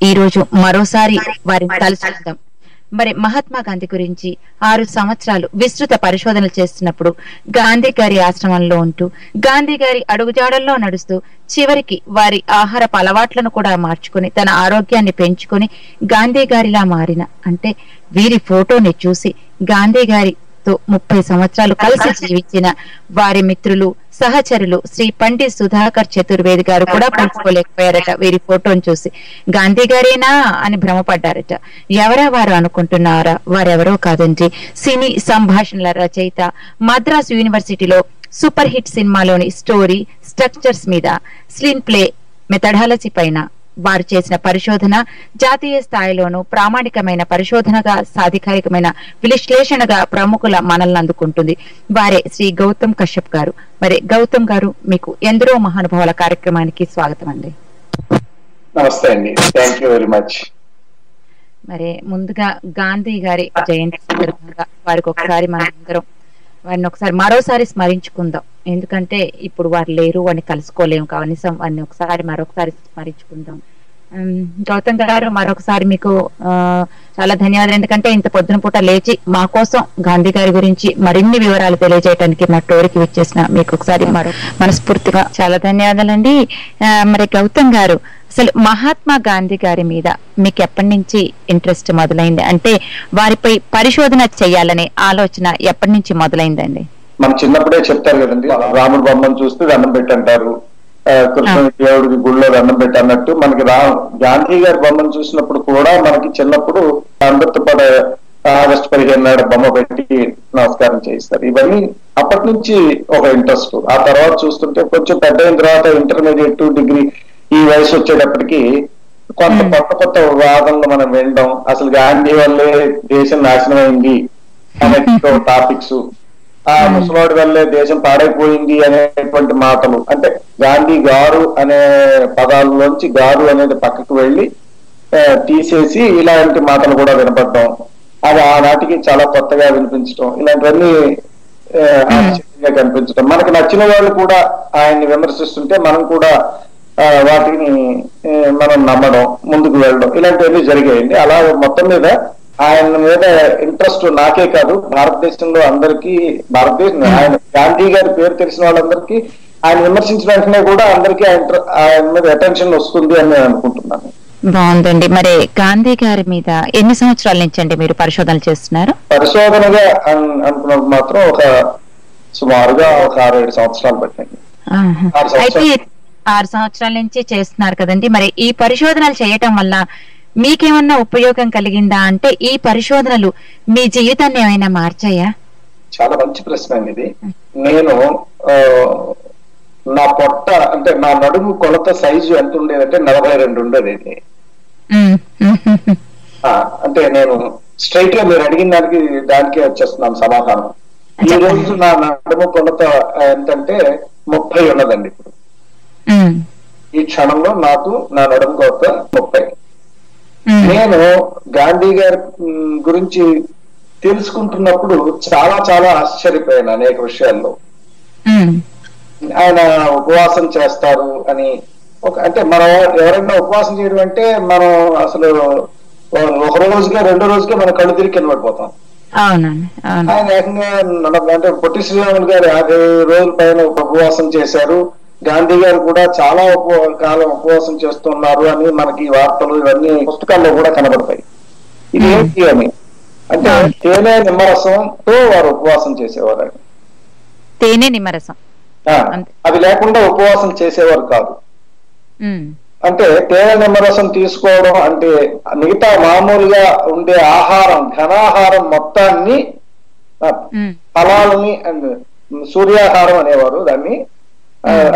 ఈ రోజు మరోసారి వారిని కలుసుకుందాం. మరి మహాత్మా గాంధీ గురించి 6 సంవత్సరాలు విస్తృత పరిశోధనలు చేస్తున్నప్పుడు గాంధీ గారి ఆశ్రమంలో ఉంటూ, గాంధీ గారి అడుగుజాడల్లో నడుస్తూ, చివరికి వారి ఆహారపు అలవాట్లను కూడా మార్చుకుని తన ఆరోగ్యాన్ని పెంచుకొని గాంధీ గారిలా మారిన, అంటే వీరి ఫోటోని చూసి గాంధీ గారితో 30 సంవత్సరాలు కలిసి జీవించిన వారి మిత్రులు, సహచరులు శ్రీ పండిత్ సుధాకర్ చతుర్వేది గారు కూడా పంచుకోలేకపోయారట. వీరి ఫోటోను చూసి గాంధీ గారేనా అని భ్రమపడ్డారట. ఎవరా వారు అనుకుంటున్నారా? వారెవరో కాదండి, సినీ సంభాషణల రచయిత, మద్రాస్ యూనివర్సిటీలో సూపర్ హిట్ సినిమాలోని స్టోరీ స్ట్రక్చర్స్ మీద, స్క్రీన్ ప్లే మెథడాలజీ పైన వారు చేసిన పరిశోధన జాతీయ స్థాయిలోనూ ప్రామాణికమైన పరిశోధనగా, సాధికారికమైన విశ్లేషణగా ప్రముఖుల మనల్ని అందుకుంటుంది. వారే శ్రీ గౌతమ్ కశ్యప్ గారు. మరి గౌతమ్ గారు, మీకు ఎందరో మహానుభావుల కార్యక్రమానికి స్వాగతం అండి. నమస్తే అండి, థ్యాంక్ యూ వెరీ మచ్. మరి ముందుగా గాంధీ గారి జయంతి సందర్భంగా వారికి ఒకసారి మనందరం వారిని మరోసారి స్మరించుకుందాం. ఎందుకంటే ఇప్పుడు వారు లేరు, వారిని కలుసుకోలేము, కనీసం వారిని మరొకసారి స్మరించుకుందాం. గౌతమ్ గారు మరొకసారి మీకు చాలా ధన్యవాదాలు. ఎందుకంటే ఇంత పొద్దున పూట లేచి మా కోసం గాంధీ గారి గురించి మరిన్ని వివరాలు తెలియజేయడానికి మా టోరీకి విచ్చేసిన మీకు ఒకసారి మనస్ఫూర్తిగా చాలా ధన్యవాదాలండి. మరి గౌతమ్ గారు, అసలు మహాత్మా గాంధీ గారి మీద మీకు ఎప్పటి నుంచి ఇంట్రెస్ట్ మొదలైంది? అంటే వారిపై పరిశోధన చేయాలనే ఆలోచన ఎప్పటి నుంచి మొదలైందండి? మనం చిన్నప్పుడే చెప్తారు కదండి, రాముడు బొమ్మను చూస్తే దండం పెట్టంటారు, కృష్ణుడి దేవుడికి గుళ్ళో దండం పెట్టి అన్నట్టు మనకి గాంధీ గారి బొమ్మను చూసినప్పుడు కూడా మనకి చిన్నప్పుడు అంబేద్కర్ ఆగస్టు 15 నాడు బొమ్మ పెట్టి నమస్కారం చేయిస్తారు. ఇవన్నీ అప్పటి నుంచి ఒక ఇంట్రెస్ట్. ఆ తర్వాత చూస్తుంటే కొంచెం పెద్ద అయిన తర్వాత ఇంటర్మీడియట్, డిగ్రీ ఈ వయసు వచ్చేటప్పటికి కొత్త కొత్త వాదనలు మనం వినడం, అసలు గాంధీ వల్లే దేశం నాశనం అయింది అనే టాపిక్స్, ఆ ముసలాడి వల్లే దేశం పాడైపోయింది అనేటువంటి మాటలు, అంటే గాంధీ గారు అనే పదాలలోంచి గారు అనేది పక్కకు వెళ్ళి తీసేసి ఇలాంటి మాటలు కూడా వినపడటం, అది ఆనాటికి చాలా కొత్తగా వినిపించడం, ఇలాంటివన్నీ ఆశ్చర్యంగా కనిపించడం, మనకు నచ్చిన వాళ్ళు కూడా ఆయన్ని విమర్శిస్తుంటే మనం కూడా వాటిని మనం నమ్మడం, ముందుకు వెళ్ళడం, ఇలాంటివన్నీ జరిగాయండి. అలా మొత్తం మీద ఆయన మీద ఇంట్రెస్ట్ నాకే కాదు, భారతదేశంలో అందరికీ, ఆయన గాంధీ గారి పేరు తెలిసిన వాళ్ళందరికీ ఆయన విమర్శించిన వెంటనే కూడా అందరికీ ఆయన మీద అటెన్షన్ వస్తుంది అని నేను అనుకుంటున్నాను. బాగుందండి. మరి గాంధీ గారి మీద ఎన్ని సంవత్సరాల నుంచి అండి మీరు పరిశోధనలు చేస్తున్నారు? పరిశోధనగా అనుకున్నప్పుడు మాత్రం సుమారుగా ఒక 6-7 సంవత్సరాలు పట్టింది. అయితే 6 సంవత్సరాల నుంచి చేస్తున్నారు కదండి. మరి ఈ పరిశోధనలు చేయటం వల్ల మీకేమన్నా ఉపయోగం కలిగిందా? అంటే ఈ పరిశోధనలు మీ జీవితాన్ని ఏమైనా మార్చాయా? చాలా మంచి ప్రశ్న అండి ఇది. నేను నా పొట్ట, అంటే నా నడుము కొలత సైజు ఎంత ఉండేదంటే 42 ఉండేది. అంటే నేను స్ట్రైట్ గా మీరు అడిగిన దానికే వచ్చేస్తున్నాను సమాధానం. ఈ రోజు నా నడుము కొలత ఎంతంటే 30 ఉన్నదండి. ఇప్పుడు ఈ క్షణంలో నాకు నా నడుము కొలత 30. నేను గాంధీ గారి గురించి తెలుసుకుంటున్నప్పుడు చాలా చాలా ఆశ్చర్యపోయాను అనేక విషయాల్లో. ఆయన ఉపవాసం చేస్తారు అని అంటే మనం ఎవరైనా ఉపవాసం చేయడం అంటే మనం అసలు ఒక రోజుగా 2 రోజుగా మనం కళ్ళు తిరిగి కింద పడిపోతాం. ఆయన ఏకంగా అంటే పొట్టి శ్రీరాములు గారు 50 రోజుల పైన ఉపవాసం చేశారు. గాంధీ గారు కూడా చాలా కాలం ఉపవాసం చేస్తున్నారు అని మనకి వార్తలు ఇవన్నీ పుస్తకాల్లో కూడా కనబడతాయి. ఇది ఏంటి అని అంటే తేనె నిమ్మరసంతో వారు ఉపవాసం చేసేవారు. తేనె నిమ్మరసం అది లేకుండా ఉపవాసం చేసేవారు కాదు. అంటే తేనె నిమ్మరసం తీసుకోవడం అంటే మిగతా మామూలుగా ఉండే ఆహారం, ఘనాహారం మొత్తాన్ని, ఫలాలని అండ్ సూర్యాహారం అనేవారు దాన్ని.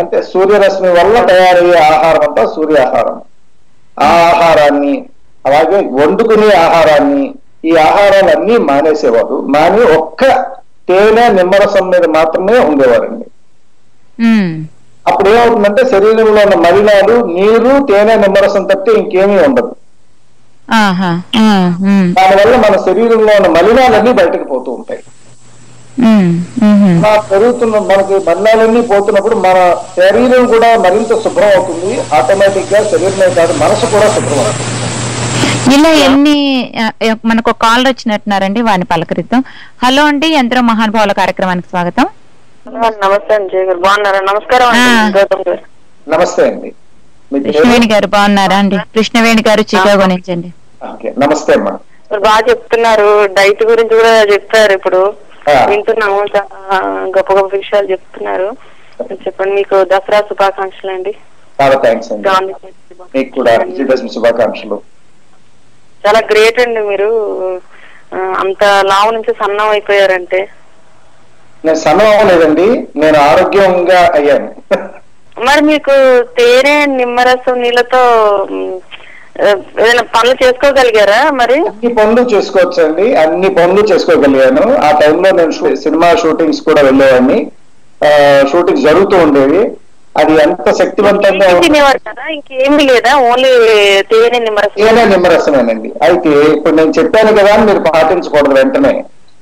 అంటే సూర్యరశ్మి వల్ల తయారయ్యే ఆహారం అంతా సూర్యాహారం. ఆ ఆహారాన్ని, అలాగే వండుకునే ఆహారాన్ని, ఈ ఆహారాలన్నీ మానేసేవారు. మాని ఒక్క తేనె నిమ్మరసం మీద మాత్రమే ఉండేవారండి. అప్పుడు ఏమవుతుందంటే శరీరంలో ఉన్న మలినాలు, నీరు, తేనె నిమ్మరసం తప్పితే ఇంకేమీ ఉండదు. దానివల్ల మన శరీరంలో ఉన్న మలినాలన్నీ బయటకు పోతూ ఉంటాయి. పెరుగుతున్న మనకి మలినాలన్నీ పోతున్నప్పుడు మన శరీరం కూడా మరింత శుభ్రం అవుతుంది. ఆటోమేటిక్ గా శరీరమే కాదు మనసు కూడా శుభ్రం అవుతుంది. ఇలా ఎన్ని మనకు కాల్ వచ్చినట్టున్నారండి, వారిని పలకరిద్దాం. హలో అండి, ఎందరో మహానుభావుల కార్యక్రమానికి స్వాగతం. నమస్తే అండి, బాగున్నారా? నమస్కారం. నమస్తే అండి. కృష్ణవేణి గారు బాగున్నారా అండి? కృష్ణవేణి గారు చికాగో నుంచి అండి. నమస్తే అమ్మా. బాగా చెప్తున్నారు, డైట్ గురించి కూడా చెప్పారు. ఇప్పుడు వింటున్నాము, గొప్ప గొప్ప విషయాలు చెప్తున్నారు. చెప్పండి. మీకు దసరా శుభాకాంక్షలు అండి. చాలా థ్యాంక్స్ అండి. మీకు కూడా విజయదశమి శుభాకాంక్షలు. చాలా గ్రేట్ అండి, మీరు అంత లావు నుంచి సన్నం అయిపోయారంటే. నేను సన్నం అవ్వలేదండి, నేను ఆరోగ్యంగా అయ్యాను. మరి మీకు తేనె నిమ్మరసం నీళ్ళతో ఏదైనా పనులు చేసుకోగలిగారా? మరి అన్ని పనులు చేసుకోవచ్చండి, అన్ని పనులు చేసుకోగలిగాను. ఆ టైంలో నేను సినిమా షూటింగ్స్ కూడా వెళ్ళేవాడిని, షూటింగ్ జరుగుతూ ఉండేవి. అది ఎంత శక్తివంతంగా తినేవారు కదా, ఇంకేమీ లేదా? ఓన్లీ తేనె నిమ్మరసమేనండి. అయితే ఇప్పుడు నేను చెప్పాను కదా అని మీరు పాటించకూడదు వెంటనే.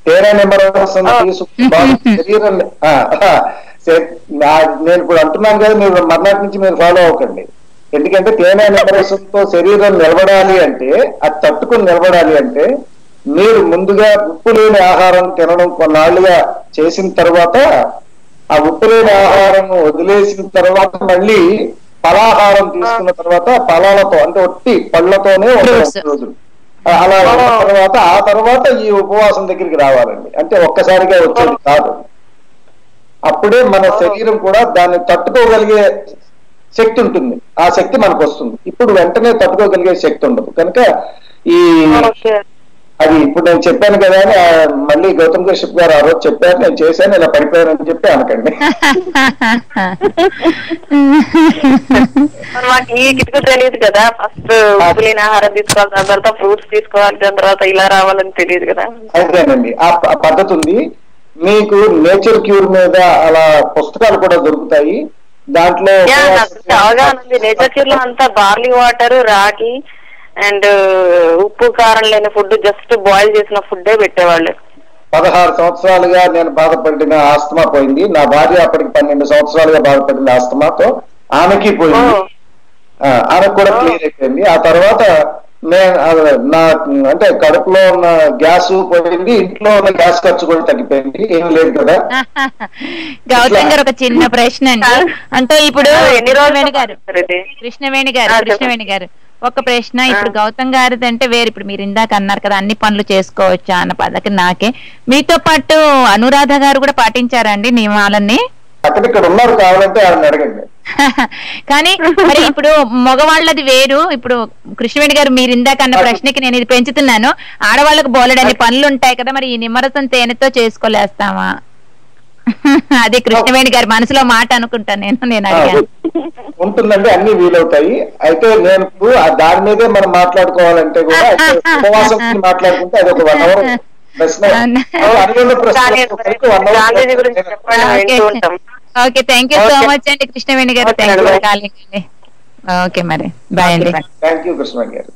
తేనె నిమ్మరసం శరీరం నేను ఇప్పుడు అంటున్నాను కదా, మీరు మర్నాటి నుంచి మీరు ఫాలో అవ్వకండి. ఎందుకంటే తేనె నిమ్మరసంతో శరీరం నిలబడాలి అంటే, అది తట్టుకుని నిలబడాలి అంటే మీరు ముందుగా ఉప్పు లేని ఆహారం తినడం కొన్నాళ్ళుగా చేసిన తర్వాత, ఆ ఉప్పు లేని ఆహారం వదిలేసిన తర్వాత మళ్ళీ ఫలాహారం తీసుకున్న తర్వాత ఫలాలతో అంటే ఒట్టి పళ్ళతోనే రోజులు అలా తర్వాత ఆ తర్వాత ఈ ఉపవాసం దగ్గరికి రావాలండి. అంటే ఒక్కసారిగా వచ్చేది కాదు. అప్పుడే మన శరీరం కూడా దాన్ని తట్టుకోగలిగే శక్తి ఉంటుంది. ఆ శక్తి మనకు వస్తుంది. ఇప్పుడు వెంటనే తట్టుకోగలిగే శక్తి ఉండదు. కనుక ఈ అది ఇప్పుడు నేను చెప్పాను కదా అని మళ్ళీ గౌతమ్ కశ్యప్ గారు ఆ రోజు చెప్పారు, నేను చేశాను, ఇలా పడిపోయానని చెప్పి అనకండి. మాకు ఈ కిటుకు తెలియదు కదా. ఫస్ట్ ఉప్పులేని ఆహారం తీసుకోవాలి, దాని తర్వాత ఫ్రూట్స్ తీసుకోవాలి, దాని తర్వాత ఇలా రావాలని తెలియదు కదా. అదేనండి, ఆ పద్ధతి ఉంది. మీకు నేచర్ క్యూర్ మీద అలా పుస్తకాలు కూడా దొరుకుతాయి. దాంట్లో అవగాహన ఉంది. నేచర్ క్యూర్ లో అంతా బార్లీ వాటర్, రాగి అండ్ ఉప్పు కారం లేని ఫుడ్, జస్ట్ బాయిల్ చేసిన ఫుడ్డే పెట్టేవాళ్ళు. 16 సంవత్సరాలుగా నేను బాధపడిన ఆస్తమా పోయింది. నా భార్య అప్పటికి 12 సంవత్సరాలుగా బాధపడిన ఆస్తమాతో ఆమెకి పోయింది. ఆమెకు కూడా క్లియర్ అయిపోయింది. ఆ తర్వాత నా అంటే కడుపులో ఉన్న గ్యాస్ పోయింది, ఇంట్లో ఉన్న గ్యాస్ ఖర్చు కూడా తగ్గిపోయింది. ఏం లేదు కదా. గౌతమ్ గారు ఒక చిన్న ప్రశ్న అండి. అంటే ఇప్పుడు కృష్ణవేణి గారు ఒక ప్రశ్న. ఇప్పుడు గౌతమ్ గారిది అంటే వేరు. ఇప్పుడు మీరు ఇందాక అన్నారు కదా అన్ని పనులు చేసుకోవచ్చా అన్న పదకి నాకే. మీతో పాటు అనురాధ గారు కూడా పాటించారండి నియమాలన్నీ? అక్కడ ఉన్నారు, కావాలంటే ఆయన అడగండి. కానీ మరి ఇప్పుడు మగవాళ్ళది వేరు. ఇప్పుడు కృష్ణవేణి గారు మీరు ఇందాక అన్న ప్రశ్నకి నేను ఇది పెంచుతున్నాను. ఆడవాళ్ళకు బోలెడన్ని పనులు ఉంటాయి కదా, మరి ఈ నిమ్మరసం తేనెతో చేసుకోలేస్తామా? అది కృష్ణవేణి గారి మనసులో మాట అనుకుంటాను నేను అడిగాను. ఉంటుందండి, అన్ని వీలవుతాయి. అయితే నేను దాని మీదే మనం మాట్లాడుకోవాలంటే కూడా ఉపవాసం మాట్లాడుకుంటే అది ఒక 1 అవర్ ప్రశ్న. Okay, thank you so much అండి కృష్ణవేణి గారు. థ్యాంక్ యూ కాలింగ్ అండి. ఓకే, మరి బాయ్ అండి. థ్యాంక్ యూ కృష్ణవేణి గారు.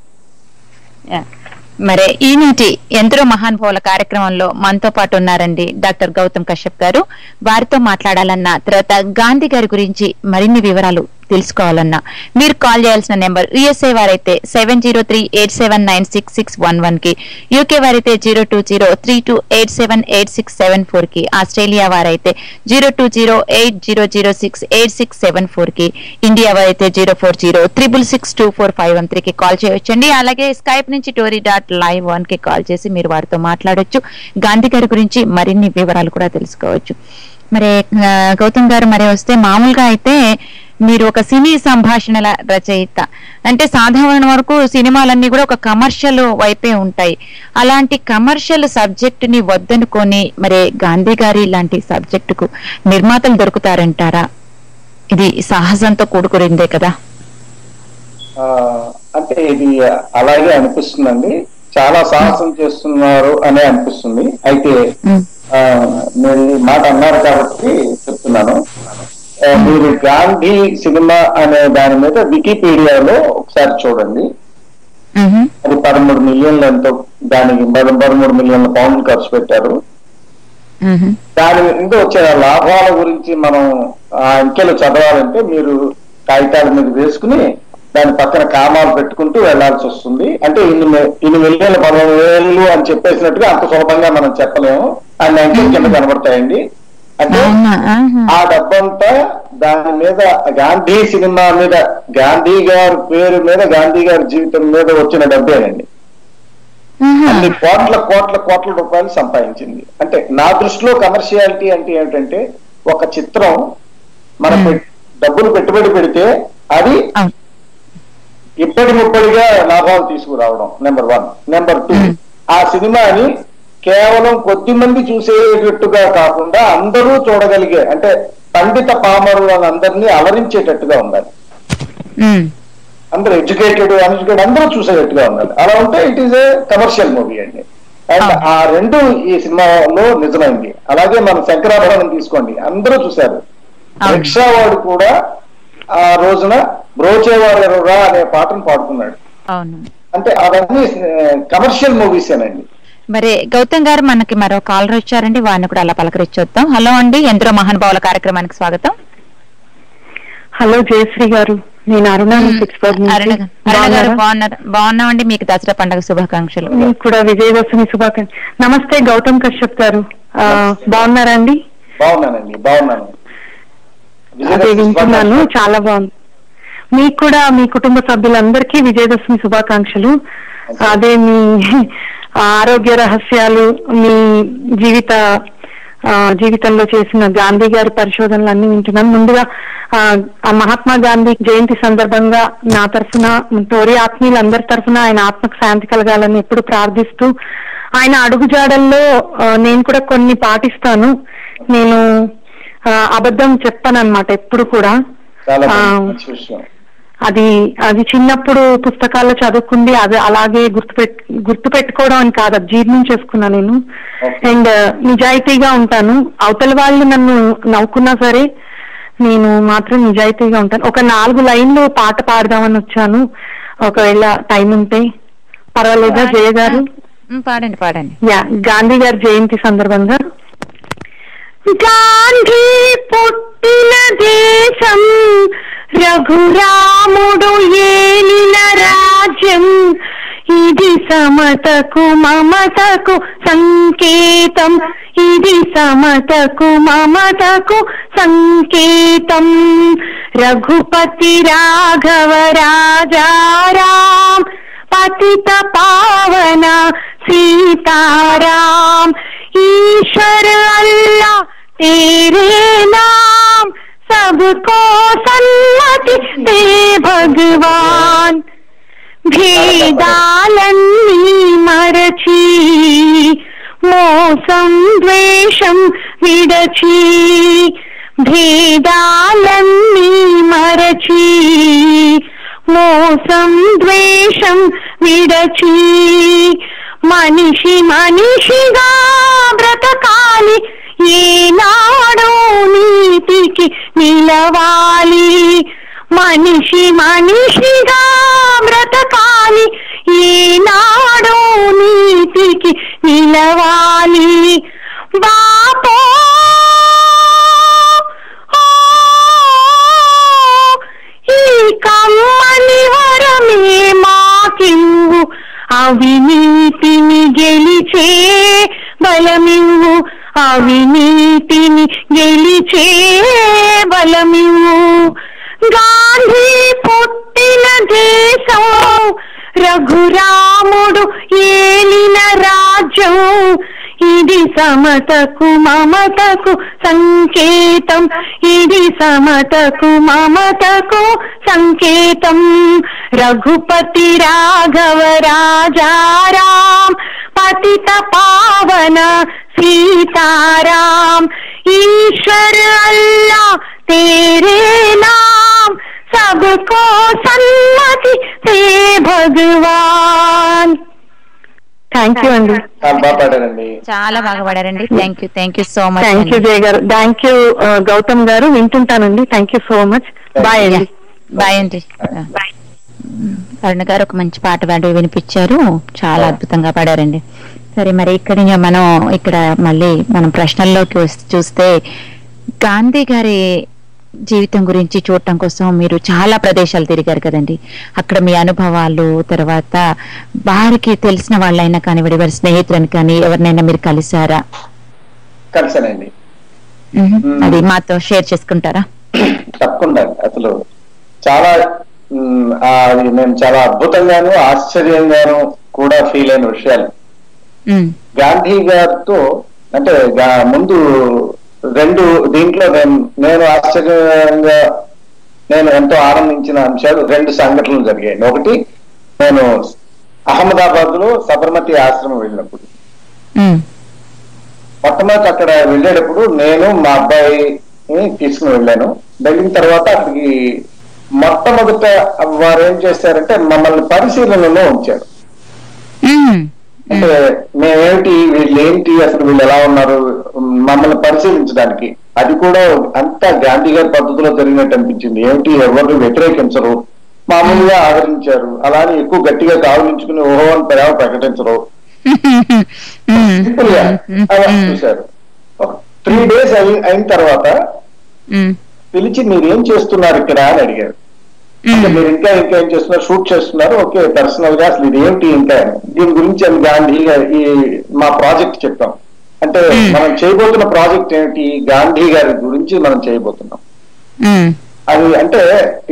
మరి ఈనాటి ఎందరో మహానుభావుల కార్యక్రమంలో మనతో పాటు ఉన్నారండి డాక్టర్ గౌతమ్ కశ్యప్ గారు. వారితో మాట్లాడాలన్నా, తర్వాత గాంధీ గారి గురించి మరిన్ని వివరాలు తెలుసుకోవాలన్నా మీరు కాల్ చేయాల్సిన నెంబర్ యుఎస్ఏ వారైతే 7038796611 కి, యూకే వారైతే 02032878674 కి, ఆస్ట్రేలియా వారైతే 02080068674 కి, ఇండియా వారైతే 04066624513 కి కాల్ చేయొచ్చండి. అలాగే స్కైప్ నుంచి tory.live1 కి కాల్ చేసి మీరు వారితో మాట్లాడొచ్చు. గాంధీ గారి గురించి మరిన్ని వివరాలు కూడా తెలుసుకోవచ్చు. మరి గౌతమ్ గారు మరి వస్తే, మామూలుగా అయితే మీరు ఒక సినీ సంభాషణల రచయిత. అంటే సాధారణ వరకు సినిమాలన్నీ కూడా ఒక కమర్షియల్ వైపే ఉంటాయి. అలాంటి కమర్షియల్ సబ్జెక్ట్ ని వద్దనుకొని మరి గాంధీ గారి లాంటి సబ్జెక్టుకు నిర్మాతలు దొరుకుతారంటారా? ఇది సాహసంతో కూడుకురిందే కదా. అంటే ఇది అలాగే అనిపిస్తుందండి. చాలా సాహసం చేస్తున్నారు అనే అనిపిస్తుంది. అయితే మీరు ఈ మాట అన్నారు కాబట్టి చెప్తున్నాను. మీరు గాంధీ సినిమా అనే దాని మీద వికీపీడియాలో ఒకసారి చూడండి. అది 13 మిలియన్లు ఎంతో, దానికి 13 మిలియన్ల పౌండ్లు ఖర్చు పెట్టారు. దాని మీద వచ్చే లాభాల గురించి మనం ఆ అంకెలు చదవాలంటే మీరు కాగితాల మీద వేసుకుని దాని పక్కన కామాలు పెట్టుకుంటూ వెళ్లాల్సి వస్తుంది. అంటే ఇన్ని మిలియన్లు 10,000 అని చెప్పేసినట్టుగా అంత సులభంగా మనం చెప్పలేము. అన్ని అంకెలు కింద కనబడతాయండి. అంటే ఆ డబ్బంతా దాని మీద గాంధీ సినిమా మీద, గాంధీ గారి పేరు మీద, గాంధీ గారి జీవితం మీద వచ్చిన డబ్బేనండి. అన్ని కోట్ల రూపాయలు సంపాదించింది. అంటే నా దృష్టిలో కమర్షియాలిటీ అంటే ఏమిటంటే, ఒక చిత్రం మనం డబ్బులు పెట్టుబడి పెడితే అది ఇప్పటికిప్పటిగా లాభాలు తీసుకురావడం నెంబర్ 1. నెంబర్ 2, ఆ సినిమాని కేవలం కొద్ది మంది చూసేటట్టుగా కాకుండా అందరూ చూడగలిగే, అంటే పండిత పామరులను అందరినీ అలరించేటట్టుగా ఉండాలి. అందరూ ఎడ్యుకేటెడ్ అన్ఎడ్యుకేటెడ్ అందరూ చూసేటట్టుగా ఉండాలి. అలా ఉంటే it is a commercial movie అండి. అండ్ ఆ రెండు ఈ సినిమాలో నిజమైంది. అలాగే మన శంకరాభరణం తీసుకోండి, అందరూ చూశారు. రిక్షా వాడు కూడా ఆ రోజున బ్రోచేవాడు రా అనే పాటను పాడుకున్నాడు. అంటే అవన్నీ కమర్షియల్ మూవీసేనండి. మరి గౌతమ్ గారు మనకి మరో కాలర్ వచ్చారండి, వారిని కూడా అలా పలకరించొద్దాం. హలో అండి, ఎందరో మహానుభావుల కార్యక్రమానికి స్వాగతం. హలో జయశ్రీ గారు. నేను అరుణ బాగున్నామండి. మీకు దసరా పండుగ శుభాకాంక్షలు. మీకు కూడా విజయదశమి శుభాకాంక్షలు. నమస్తే గౌతమ్ కశ్యప్ గారు, బాగున్నారా అండి? బాగున్నానండి, బాగున్నాను. అదే వింటున్నాను, చాలా బాగుంది. మీకు కూడా మీ కుటుంబ సభ్యులందరికీ విజయదశమి శుభాకాంక్షలు. అదే మీ ఆరోగ్య రహస్యాలు, మీ జీవితంలో చేసిన గాంధీ గారి పరిశోధనలు అన్ని వింటున్నాను. ముందుగా మహాత్మా గాంధీ జయంతి సందర్భంగా నా తరఫున, టోరీ ఆత్మీయులందరి తరఫున ఆయన ఆత్మకు శాంతి కలగాలని ఎప్పుడు ప్రార్థిస్తూ, ఆయన అడుగుజాడల్లో నేను కూడా కొన్ని పాటిస్తాను. నేను అబద్ధం చెప్పను అన్నమాట ఎప్పుడు కూడా. అది చిన్నప్పుడు పుస్తకాల్లో చదువుకుంది, అది అలాగే గుర్తు పెట్టుకోవడం అని కాదు, అది జీర్ణం చేసుకున్నా నేను. అండ్ నిజాయితీగా ఉంటాను. అవతల వాళ్ళు నన్ను నవ్వుకున్నా సరే నేను మాత్రం నిజాయితీగా ఉంటాను. ఒక 4 లైన్లు పాట పాడదామని వచ్చాను, ఒకవేళ టైం ఉంటే. పర్వాలేదా జయ గారు? పాడండి పాడండి. గాంధీ గారి జయంతి సందర్భంగా. గాంధీ పుట్టిన దేశం, రఘురాముడు ఏలిన రాజ్యం, ఇది సమతకు మమతకు సంకేతం, ఇది సమతకు మమతకు సంకేతం. రఘుపతి రాఘవ రాజారాం, పతిత పావన सीताराम, ईश्वर अल्लाह तेरे नाम, सबको सन्मति दे भगवान. भेदालन्नी मरची, మోసం ద్వేషం విడచి, భేదాలన్నీ మరచి, మోసం ద్వేషం విడచి, మనిషి మనిషిగా బ్రతకాలి, ఏనాడో నీతికి నిలవాలి. మనిషి మనిషిగా బ్రతకాలి, ఏనాడో నీతికి నిలవాలి. బాపో ఈ కమ్మని వరమే మాకివ్వు, అవినీతిని గెలిచే బలమివ్వు, అవినీతిని గెలిచే బలమివ్వు. గాంధీ పుట్టిన దేశం, రఘురాముడు ఏలిన రాజ్యం, ఇది సమతకు మమతకు సంకేతం, ఇది సమతకు మమతకు సంకేతం. రఘుపతి రాఘవ రాజారాం, పతిత పావన सीताराम, ईश्वर अल्लाह तेरे नाम, सबको सन्मति दे भगवान. థ్యాంక్ యూ అండి, చాలా బాగా పాడారండి. Thank you so much. Thank you Jaya గారు, థ్యాంక్ యూ గౌతమ్ గారు, వింటుంటానండి. Thank you so much. Bye అండి. బాయ్ అండి. అరుణ గారు ఒక మంచి పాట పాడి వినిపించారు, చాలా అద్భుతంగా పాడారండి. సరే, మరి ఇక్కడ మళ్ళీ మనం ప్రశ్నల్లోకి చూస్తే, గాంధీ గారి జీవితం గురించి చూడటం కోసం మీరు చాలా ప్రదేశాలు తిరిగారు కదండి. అక్కడ మీ అనుభవాలు, తర్వాత వారికి తెలిసిన వాళ్ళైనా కానివ్వండి, వారి స్నేహితులను కానీ ఎవరినైనా మీరు కలిసారా? కలిసానండి. అది మాతో షేర్ చేసుకుంటారా? తప్పకుండా. అసలు చాలా నేను చాలా అద్భుతంగాను ఆశ్చర్యంగాను కూడా ఫీల్ అయిన విషయాలు. గాంధీ గారితో అంటే ముందు దీంట్లో నేను ఆశ్చర్యంగా నేను ఎంతో ఆనందించిన అంశాలు 2 సంఘటనలు జరిగాయి. ఒకటి, నేను అహ్మదాబాద్ లో సబర్మతి ఆశ్రమం వెళ్ళినప్పుడు, మొట్టమొదటి అక్కడ వెళ్ళేటప్పుడు నేను మా అబ్బాయిని తీసుకుని వెళ్ళాను. వెళ్ళిన తర్వాత అక్కడికి మొట్టమొదట వారు ఏం చేశారంటే మమ్మల్ని పరిశీలనలో ఉంచారు. అంటే మేమేంటి, వీళ్ళేంటి, అసలు వీళ్ళు ఎలా ఉన్నారు, మమ్మల్ని పరిశీలించడానికి. అది కూడా అంతా గాంధీ గారి పద్ధతిలో జరిగినట్టు అనిపించింది. ఏమిటి, ఎవరు వ్యతిరేకించరు, మామూలుగా ఆదరించారు. అలానే ఎక్కువ గట్టిగా కావలించుకుని ఓహో అని ప్రకటించరు, సింపుల్ గా అలా చూశారు. 3 days అయిన తర్వాత పిలిచి మీరేం చేస్తున్నారు ఇక్కడ అని అడిగారు. అంటే మీరు ఇంకా ఏం చేస్తున్నారు, షూట్ చేస్తున్నారు, ఓకే పర్సనల్ గా అసలు ఇది ఏమిటి ఇంకా దీని గురించి గాంధీ ఈ మా ప్రాజెక్ట్ చెప్పాం. అంటే మనం చేయబోతున్న ప్రాజెక్ట్ ఏమిటి, గాంధీ గారి గురించి మనం చేయబోతున్నాం. అది అంటే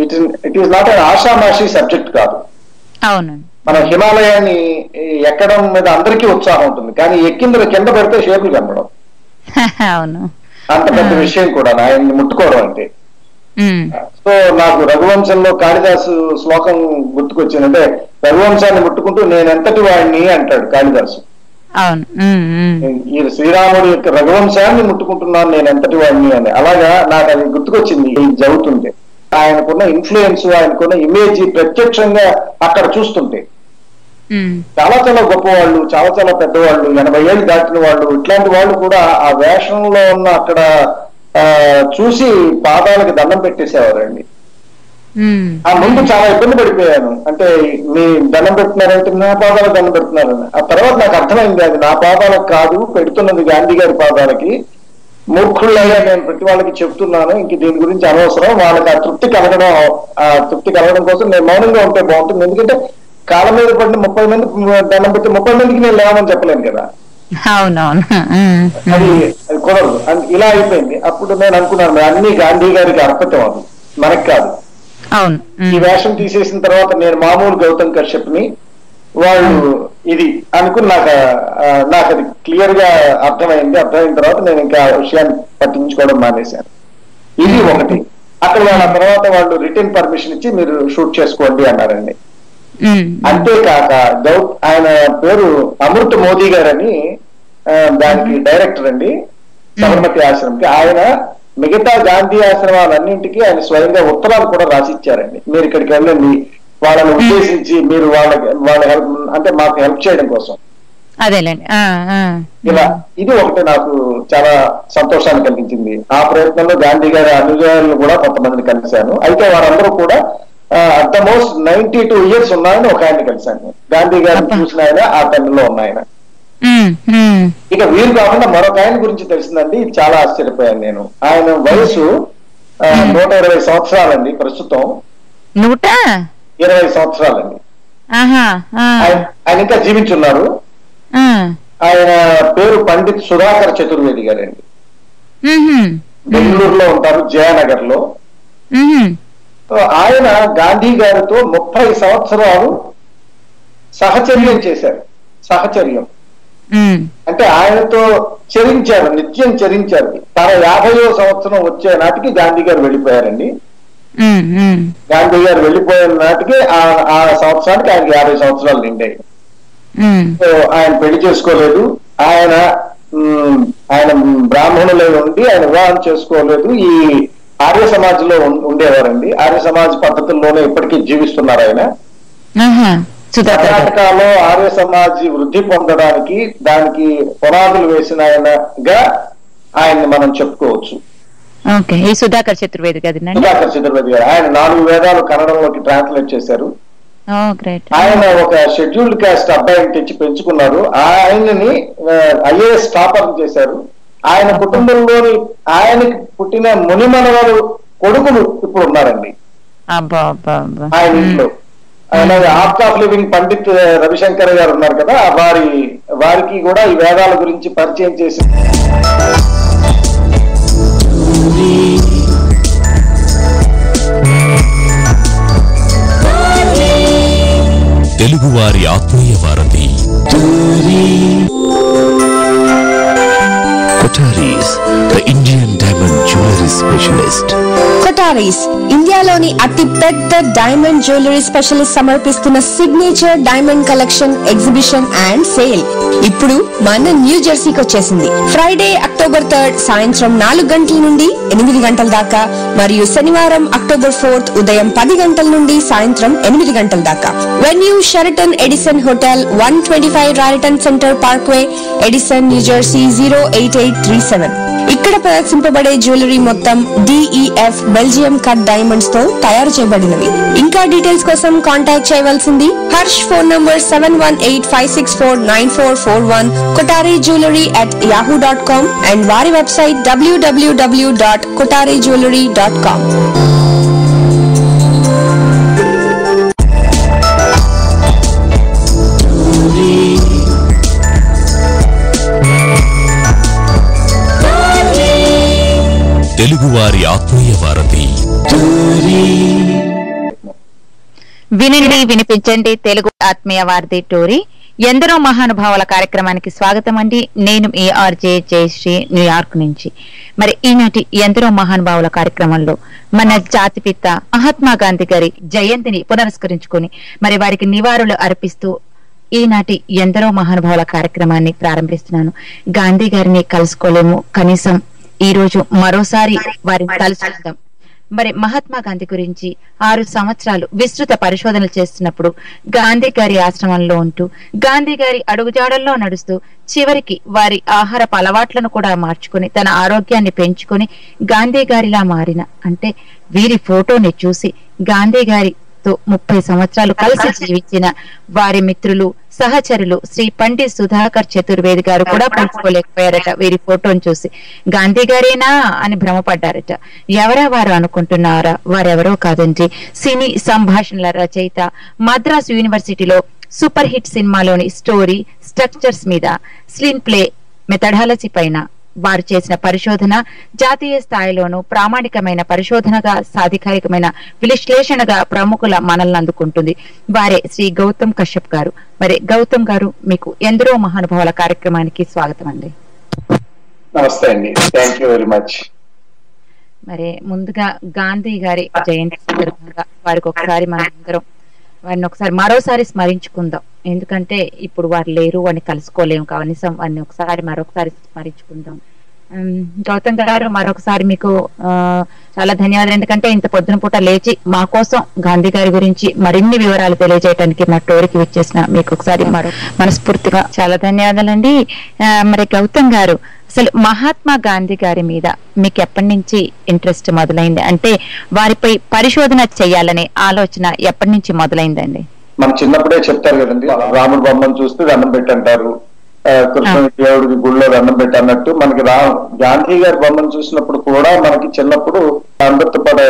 ఇట్ ఈస్ నాట్ అన్ ఆషామాషి సబ్జెక్ట్ కాదు. అవును, మన హిమాలయాన్ని ఎక్కడం మీద అందరికీ ఉత్సాహం ఉంటుంది, కానీ ఎక్కింది కింద పెడితే షేపులు కనబడం. అవును, అంత పెద్ద విషయం కూడా ఆయన్ని ముట్టుకోవడం అంటే. సో నాకు రఘువంశంలో కాళిదాసు శ్లోకం గుర్తుకొచ్చింది. అంటే రఘువంశాన్ని ముట్టుకుంటూ నేను ఎంతటి వాడిని అంటాడు కాళిదాసు. ఈ శ్రీరాముడి యొక్క రఘువంశాన్ని ముట్టుకుంటున్నాను నేను ఎంతటి వాడిని అని. అలాగా నాకు అది గుర్తుకొచ్చింది చదువుతుంటే. ఆయనకున్న ఇన్ఫ్లుయెన్స్, ఆయనకున్న ఇమేజ్ ప్రత్యక్షంగా అక్కడ చూస్తుంటే చాలా చాలా గొప్పవాళ్ళు, చాలా చాలా పెద్దవాళ్ళు, 80 ఏళ్ళు దాటిన వాళ్ళు, ఇట్లాంటి వాళ్ళు కూడా ఆ వేషంలో ఉన్న అక్కడ చూసి పాదాలకు దండం పెట్టేసేవారండి. ఆ ముందు చాలా ఇబ్బంది పడిపోయాను. అంటే మీ దండం పెడుతున్నారంటే నా పాదాలకు దండం పెడుతున్నారని. ఆ తర్వాత నాకు అర్థమైంది అది నా పాదాలకు కాదు, పెడుతున్నది గాంధీ గారి పాదాలకి. మూర్ఖుళ్ళగా నేను ప్రతి వాళ్ళకి చెప్తున్నాను, ఇంక దీని గురించి అనవసరం. వాళ్ళకి ఆ తృప్తి కలగడం కోసం నేను మౌనంగా ఉంటే బాగుంటుంది. ఎందుకంటే కాళ్ళ మీద పడిన 30 మంది దండం పెట్టి 30 మందికి నేను లేవని చెప్పలేను కదా. అది కుదరదు. ఇలా అయిపోయింది. అప్పుడు నేను అనుకున్నాను అన్ని గాంధీ గారికి అర్పితం, అది మనకి కాదు. ఈ వేషం తీసేసిన తర్వాత నేను మామూలు గౌతమ్ కశ్యప్ని, వాళ్ళు ఇది అనుకుని నాకు అది క్లియర్ గా అర్థమైంది. అర్థమైన తర్వాత నేను ఇంకా విషయాన్ని పట్టించుకోవడం మానేశాను. ఇది ఒకటి. అక్కడ వాళ్ళ తర్వాత వాళ్ళు రిటర్న్ పర్మిషన్ ఇచ్చి మీరు షూట్ చేసుకోండి అన్నారండి. అంతేకాక ఆయన పేరు అమృత్ మోదీ గారని దానికి డైరెక్టర్ అండి, సబర్మతి ఆశ్రమంకి. ఆయన మిగతా గాంధీ ఆశ్రమాలన్నింటికి ఆయన స్వయంగా ఉత్తరాలు కూడా రాసిచ్చారండి. మీరు ఇక్కడికి వెళ్ళండి, వాళ్ళని ఉద్దేశించి మీరు వాళ్ళ హెల్ప్ అంటే మాకు హెల్ప్ చేయడం కోసం. ఇలా ఇది ఒకటి నాకు చాలా సంతోషాన్ని కలిగించింది. ఆ ప్రయత్నంలో గాంధీ గారి అనుయాయులను కూడా కొంతమందిని కలిశాను. అయితే వారందరూ కూడా అట్ ద మోస్ట్ 92 years ఉన్నాయని ఒక ఆయన కలిశాను. గాంధీ గారిని చూసిన ఆయన ఆ టైంలో ఉన్నాయన. ఇక వీరు కాకుండా మరొక ఆయన గురించి తెలిసిందండి, చాలా ఆశ్చర్యపోయాను నేను. ఆయన వయసు 120 సంవత్సరాలండి. ప్రస్తుతం 120 సంవత్సరాలండి. ఆయన ఇంకా జీవించున్నారు. ఆయన పేరు పండిత్ సుధాకర్ చతుర్వేది గారండి. బెంగళూరులో ఉంటారు, జయనగర్ లో. ఆయన గాంధీ గారితో 30 సంవత్సరాలు సహచర్యం చేశారు. సహచర్యం అంటే ఆయనతో చరించారు, నిత్యం చరించారు. తన 50వ సంవత్సరం వచ్చే నాటికి గాంధీ గారు వెళ్ళిపోయారండి. గాంధీ గారు వెళ్ళిపోయిన నాటికి ఆ సంవత్సరానికి ఆయనకి 50 సంవత్సరాలు నిండాయి. సో ఆయన పెళ్లి చేసుకోలేదు. ఆయన బ్రాహ్మణులై ఉండి ఆయన వివాహం చేసుకోలేదు. ఈ ఆర్య సమాజ్ లో ఉండేవారండి. ఆర్య సమాజ్ పద్ధతుల్లోనే ఇప్పటికీ జీవిస్తున్నారు ఆయన. కర్ణాటకలో ఆర్య సమాజ్ వృద్ధి పొందడానికి దానికి పునాదులు వేసిన ఆయనగా ఆయన్ని మనం చెప్పుకోవచ్చు. సుధాకర్ చతుర్వేది గారు ఆయన 4 వేదాలు కన్నడంలోకి ట్రాన్స్లేట్ చేశారు. ఆయన ఒక షెడ్యూల్డ్ కాస్ట్ అబ్బాయిని తెచ్చి పెంచుకున్నారు. ఆయనని IAS టాపర్ చేశారు. ఆయన కుటుంబంలోని ఆయనకి పుట్టిన మునిమనవలు కొడుకులు ఇప్పుడు ఉన్నారండి ఆయన ఇంట్లో. అలాగే art of living Pandit Ravishankar గారు ఉన్నారు కదా, వారికి కూడా ఈ వేదాల గురించి పరిచయం చేసి తెలుగువారి ఆత్మీయ వారధి Kotaris, the Indian diamond jewellery specialist. Kotaris ఇండియాలోని అతి పెద్ద డైమండ్ జ్యువెలరీ స్పెషలిస్ట్ సమర్పిస్తున్న signature diamond collection, exhibition and sale ఇప్పుడు మన న్యూ జెర్సీకి వచ్చేసింది. ఫ్రైడే అక్టోబర్ 3 సాయంత్రం 4 గంటల నుండి 8 గంటల దాకా, మరియు శనివారం అక్టోబర్ 4 ఉదయం 10 గంటల నుండి సాయంత్రం 8 గంటల దాకా. Venue Sheraton Edison hotel, 125 Raritan Center Parkway, Edison, New Jersey 08837. ఇక్కడ ప్రదర్శింపబడే జ్యువెలరీ మొత్తం DEF బెల్జియం కట్ డైమండ్స్ తో తయారు చేయబడినవి. ఇంకా డీటెయిల్స్ కోసం కాంటాక్ట్ చేయవలసింది Harsh. Phone number 7185649441, kotarijewelry@yahoo.com and వారి వెబ్సైట్ www.kotarijewelry.com. తెలుగువారి ఆత్మీయ వారధి. వినండి వినిపించండి తెలుగు ఆత్మీయ వారధి టోరీ ఎందరో మహానుభావుల కార్యక్రమానికి స్వాగతం అండి. నేను మీ ఆర్జే జయశ్రీ న్యూయార్క్ నుంచి. మరి ఈనాటి ఎందరో మహానుభావుల కార్యక్రమంలో మన జాతిపిత మహాత్మా గాంధీ గారి జయంతిని పునస్కరించుకుని మరి వారికి నివాళులు అర్పిస్తూ ఈనాటి ఎందరో మహానుభావుల కార్యక్రమాన్ని ప్రారంభిస్తున్నాను. గాంధీ గారిని కలుసుకోలేము, కనీసం ఈ రోజు మరోసారి వారిని కలుసుకుందాం. మరి మహాత్మా గాంధీ గురించి 6 సంవత్సరాలు విస్తృత పరిశోధనలు చేస్తున్నప్పుడు గాంధీ గారి ఆశ్రమంలో ఉంటూ గాంధీ గారి అడుగుజాడల్లో నడుస్తూ చివరికి వారి ఆహారపు అలవాట్లను కూడా మార్చుకుని తన ఆరోగ్యాన్ని పెంచుకుని గాంధీ గారిలా మారిన అంటే వీరి ఫోటోని చూసి గాంధీ గారితో 30 సంవత్సరాలు కలిసి జీవించిన వారి మిత్రులు సహచరులు శ్రీ పండిత్ సుధాకర్ చతుర్వేది గారు కూడా పంచుకోలేకపోయారట. వీరి ఫోటోను చూసి గాంధీ గారేనా అని భ్రమపడ్డారట. ఎవరా వారు అనుకుంటున్నారా? వారెవరో కాదండి, సినీ సంభాషణల రచయిత, మద్రాసు యూనివర్సిటీలో సూపర్ హిట్ సినిమాలోని స్టోరీ స్ట్రక్చర్స్ మీద స్క్రీన్ ప్లే మెథడాలజీ పైన వారు చేసిన పరిశోధన జాతీయ స్థాయిలోనూ ప్రామాణికమైన పరిశోధనగా సాధికారికమైన విశ్లేషణగా ప్రముఖుల మనల్ని అందుకుంటుంది. వారే శ్రీ గౌతమ్ కశ్యప్ గారు. మరి గౌతమ్ గారు, మీకు ఎందరో మహానుభావుల కార్యక్రమానికి స్వాగతం అండి. నమస్తే అండి, థ్యాంక్ యూ వెరీ మచ్. మరి ముందుగా గాంధీ గారి జయంతి సందర్భంగా వారికి ఒకసారి మనందరం వారిని మరోసారి స్మరించుకుందాం. ఎందుకంటే ఇప్పుడు వారు లేరు, వారిని కలుసుకోలేము, కనీసం వారిని మరొకసారి స్మరించుకుందాం. గౌతమ్ గారు, మరొకసారి మీకు చాలా ధన్యవాదాలు. ఎందుకంటే ఇంత పొద్దున పూట లేచి మా కోసం గాంధీ గారి గురించి మరిన్ని వివరాలు తెలియజేయడానికి మా టోరీకి విచ్చేసిన మీకు ఒకసారి మనస్ఫూర్తిగా చాలా ధన్యవాదాలండి. మరి గౌతమ్ గారు, అసలు మహాత్మా గాంధీ గారి మీద మీకు ఎప్పటి నుంచి ఇంట్రెస్ట్ మొదలైంది? అంటే వారిపై పరిశోధన చేయాలనే ఆలోచన ఎప్పటి నుంచి మొదలైందండి? మన చిన్నప్పుడే చెప్తారు కదండి, రాముడు బొమ్మను చూస్తే దండం పెట్టంటారు, కృష్ణుడి దేవుడికి గుళ్ళో దండం పెట్టి అన్నట్టు మనకి గాంధీ గారి బొమ్మను చూసినప్పుడు కూడా మనకి చిన్నప్పుడు అంబేద్కర్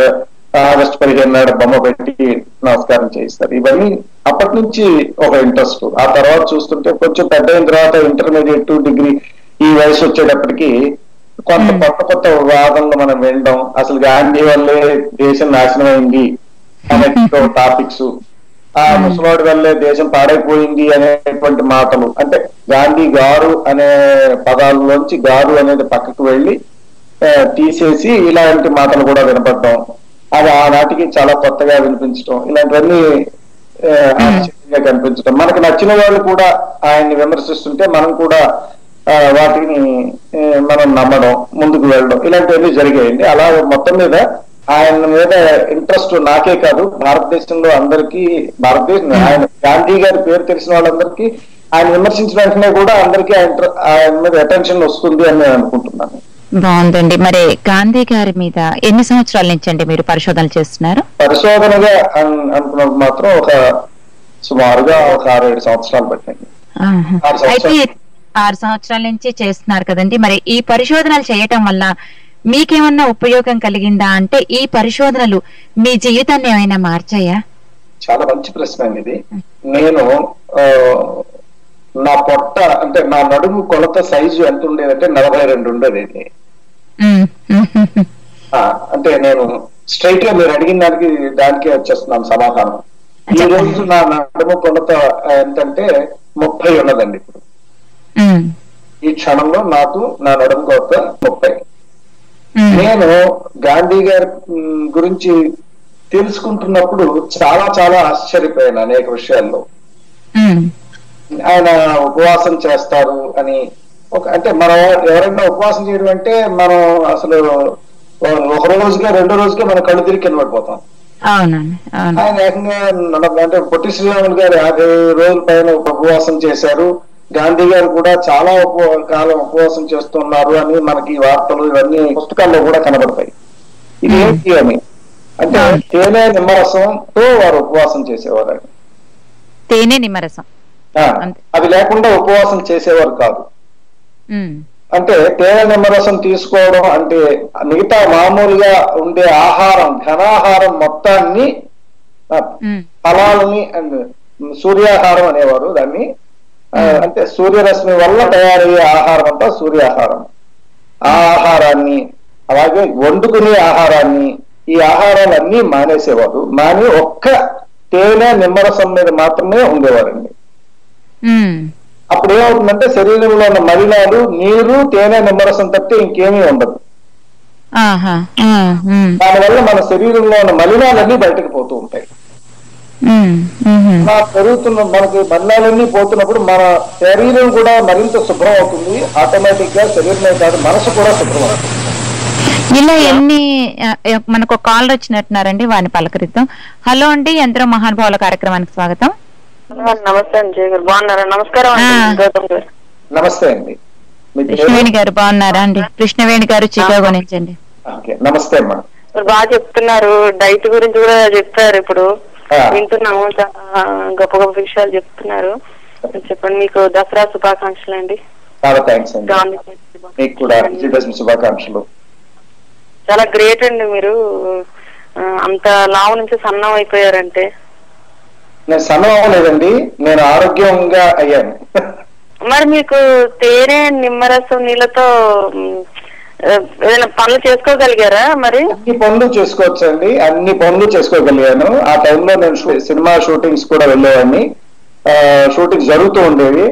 ఆగస్టు 15 నాడు బొమ్మ పెట్టి నమస్కారం చేయిస్తారు. ఇవన్నీ అప్పటి నుంచి ఒక ఇంట్రెస్ట్. ఆ తర్వాత చూస్తుంటే కొంచెం పెద్ద అయిన తర్వాత ఇంటర్మీడియట్, డిగ్రీ ఈ వయసు వచ్చేటప్పటికి కొత్త వాదనలు మనం వినడం, అసలు గాంధీ వల్లే దేశం నాశనం అయింది అనే టాపిక్స్, ఆ ముసలాడి వల్లే దేశం పాడైపోయింది అనేటువంటి మాటలు, అంటే గాంధీ గారు అనే పదాలలోంచి గారు అనేది పక్కకు వెళ్ళి తీసేసి ఇలాంటి మాటలు కూడా వినపడడం, అది ఆనాటికి చాలా కొత్తగా వినిపించడం, ఇలాంటివన్నీ ఆశ్చర్యంగా కనిపించడం, మనకి నచ్చిన వాళ్ళు కూడా ఆయన్ని విమర్శిస్తుంటే మనం కూడా వాటిని మనం నమ్మడం, ముందుకు వెళ్ళడం, ఇలాంటివన్నీ జరిగాయండి. అలా మొత్తం మీద ఆయన మీద ఇంట్రెస్ట్ నాకే కాదు, భారతదేశంలో అందరికీ, ఆయన గాంధీ గారి పేరు తెలిసిన వాళ్ళందరికీ ఆయన విమర్శించిన వెంటనే కూడా అందరికీ ఆయన మీద అటెన్షన్ వస్తుంది అని నేను అనుకుంటున్నాను. బాగుందండి. మరి గాంధీ గారి మీద ఎన్ని సంవత్సరాల నుంచి అండి మీరు పరిశోధనలు చేస్తున్నారు? పరిశోధనగా అనుకున్నప్పుడు మాత్రం సుమారుగా ఒక 6-7 సంవత్సరాలు పట్టింది. అయితే 6 సంవత్సరాల నుంచి చేస్తున్నారు కదండి. మరి ఈ పరిశోధనలు చేయటం వల్ల మీకేమన్నా ఉపయోగం కలిగిందా? అంటే ఈ పరిశోధనలు మీ జీవితాన్ని ఏమైనా మార్చాయా? చాలా మంచి ప్రశ్న అండి ఇది. నేను నా పొట్ట అంటే నా నడుము కొలత సైజు ఎంత ఉండేదంటే 42 ఉండేది. అంటే నేను స్ట్రైట్ గా మీరు అడిగిన దానికే వచ్చేస్తున్నాను సమాధానం. ఈ రోజు నా నడుము కొలత ఎంతంటే 30 ఉన్నదండి. ఇప్పుడు ఈ క్షణంలో నాకు నా నడుము కొలత 30. నేను గాంధీ గారి గురించి తెలుసుకుంటున్నప్పుడు చాలా చాలా ఆశ్చర్యపోయాను అనేక విషయాల్లో. ఆయన ఉపవాసం చేస్తారు అని అంటే మనం ఎవరైనా ఉపవాసం చేయడం అంటే మనం అసలు ఒక రోజుకే 2 రోజుకే మనం కళ్ళు తిరిగి కింద పడిపోతాం. ఆయన ఏకంగా అంటే పొట్టి శ్రీరాములు గారు 50 రోజుల పైన ఉపవాసం చేశారు. గాంధీ గారు కూడా చాలా కాలం ఉపవాసం చేస్తున్నారు అని మనకి వార్తలు ఇవన్నీ పుస్తకాల్లో కూడా కనబడతాయి. ఇది ఏంటి అని అంటే తేనె నిమ్మరసంతో వారు ఉపవాసం చేసేవారు. తేనె నిమ్మరసం అది లేకుండా ఉపవాసం చేసేవారు కాదు. అంటే తేనె నిమ్మరసం తీసుకోవడం అంటే మిగతా మామూలుగా ఉండే ఆహారం, ఘనాహారం మొత్తాన్ని, ఫలాలని అండ్ సూర్యాహారం అనేవారు దాన్ని. అంటే సూర్యరశ్మి వల్ల తయారయ్యే ఆహారం అంతా సూర్యాహారం. ఆ ఆహారాన్ని అలాగే వండుకునే ఆహారాన్ని, ఈ ఆహారాలన్నీ మానేసేవారు. మాని ఒక్క తేనె నిమ్మరసం మీద మాత్రమే ఉండేవారండి. అప్పుడు ఏమవుతుందంటే శరీరంలో ఉన్న మలినాలు, నీరు, తేనె, నిమ్మరసం తప్పితే ఇంకేమీ ఉండదు. దానివల్ల మన శరీరంలో ఉన్న మలినాలన్నీ బయటకు పోతూ ఉంటాయి. పెరుగుతున్న మనకి మలినాలన్నీ పోతున్నప్పుడు మన శరీరం కూడా మరింత శుభ్రం అవుతుంది. ఆటోమేటిక్ గా శరీరమే కాదు మనసు కూడా శుభ్రం అవుతుంది. ఇలా ఎన్ని మనకు కాల్ వచ్చినట్టున్నారండి, వారిని పలకరిద్దాం. హలో అండి, ఎందరో మహానుభావుల కార్యక్రమానికి స్వాగతం. నమస్తే అండి, బాగున్నారా? నమస్కారం. నమస్తే అండి. కృష్ణవేణి గారు బాగున్నారా అండి? కృష్ణవేణి గారు చికాగో నుంచి అండి. నమస్తే అమ్మా. బాగా చెప్తున్నారు, డైట్ గురించి కూడా చెప్పారు. ఇప్పుడు వింటున్నాము, గొప్ప గొప్ప విషయాలు చెప్తున్నారు. చెప్పండి, మీకు దసరా శుభాకాంక్షలు అండి. చాలా థ్యాంక్స్ అండి. మీకు కూడా విజయదశమి శుభాకాంక్షలు. చాలా గ్రేట్ అండి, మీరు అంత లావు నుంచి సన్నం అయిపోయారంటే. నేను సన్నం అవ్వలేదండి, నేను ఆరోగ్యంగా అయ్యాను. మరి మీకు తేనె, నిమ్మరసం, నీళ్ళతో ఏదైనా పనులు చేసుకోగలిగారా? మరి అన్ని పనులు చేసుకోవచ్చు అండి, అన్ని పనులు చేసుకోగలిగాను. ఆ టైంలో నేను సినిమా షూటింగ్స్ కూడా వెళ్ళేవాడిని, షూటింగ్స్ జరుగుతూ ఉండేవి.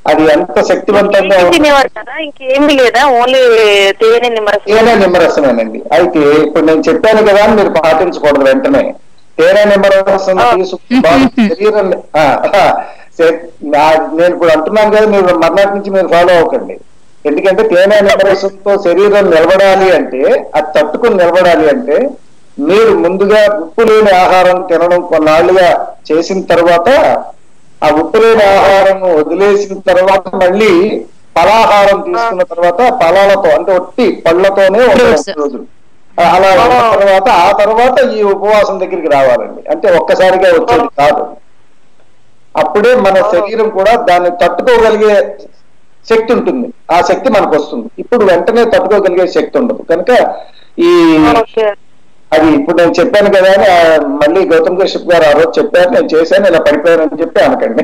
అది ఎంత శక్తివంతంగా తినేవారు కదా, ఇంకేమీ లేదా? ఓన్లీ తేనె నిమ్మరసమేనండి. అయితే ఇప్పుడు నేను చెప్పాను కదా, మీరు పాటించకూడదు వెంటనే. తేనె నిమ్మరసం శరీరం నేను ఇప్పుడు అంటున్నాను కదా, మీరు మర్నాటి నుంచి మీరు ఫాలో అవ్వకండి. ఎందుకంటే తేనె నిమ్మరసంతో శరీరం నిలబడాలి అంటే, అది తట్టుకుని నిలబడాలి అంటే, మీరు ముందుగా ఉప్పు లేని ఆహారం తినడం కొన్నాళ్ళుగా చేసిన తర్వాత, ఆ ఉప్పు లేని ఆహారం వదిలేసిన తర్వాత మళ్ళీ ఫలాహారం తీసుకున్న తర్వాత ఫలాలతో అంటే ఒట్టి పళ్ళతోనే రోజులు అలా తర్వాత ఆ తర్వాత ఈ ఉపవాసం దగ్గరికి రావాలండి. అంటే ఒక్కసారిగా వచ్చేది కాదు. అప్పుడే మన శరీరం కూడా దాన్ని తట్టుకోగలిగే శక్తి ఉంటుంది, ఆ శక్తి మనకు వస్తుంది. ఇప్పుడు వెంటనే తట్టుకోగలిగే శక్తి ఉండదు. కనుక ఈ అది ఇప్పుడు నేను చెప్పాను కదా అని మళ్ళీ గౌతమ్ కశ్యప్ గారు ఆ రోజు చెప్పారు, నేను చేశాను, ఇలా పడిపోయానని చెప్పి అనకండి.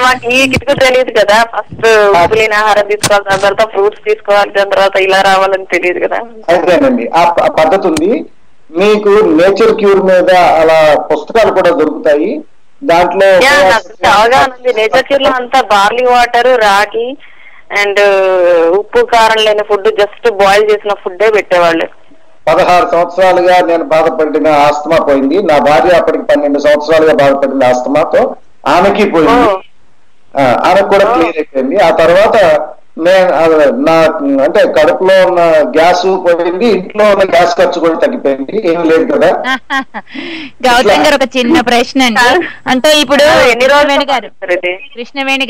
మాకు ఈ కిటుకు తెలియదు కదా, ఫస్ట్ ఉప్పులేని ఆహారం తీసుకోవాలి, దాని తర్వాత ఫ్రూట్స్ తీసుకోవాలి, దాని తర్వాత ఇలా రావాలని తెలియదు కదా. అదేనండి, ఆ పద్ధతి ఉంది. మీకు నేచర్ క్యూర్ మీద అలా పుస్తకాలు కూడా దొరుకుతాయి. దాంట్లో అవగాహన ఉంది. నేచర్ క్యూర్ లో అంతా బార్లీ వాటర్, రాగి అండ్ ఉప్పు కారం లేని ఫుడ్, జస్ట్ బాయిల్ చేసిన ఫుడ్ పెట్టేవాళ్ళు. 16 సంవత్సరాలుగా నేను బాధపడిన ఆస్తమా పోయింది. నా భార్య అప్పటికి 12 సంవత్సరాలుగా బాధపడిన ఆస్తమాతో ఆమెకి పోయింది, ఆమెకు కూడా క్లియర్ అయిపోయింది. ఆ తర్వాత నా అంటే కడుపులో ఉన్న గ్యాస్ పోయింది, ఇంట్లో ఉన్న గ్యాస్ ఖర్చు కూడా తగ్గిపోయింది, ఏం లేదు కదా. గౌతమ్ గారు ఒక చిన్న ప్రశ్న అండి, అంటే ఇప్పుడు కృష్ణవేణి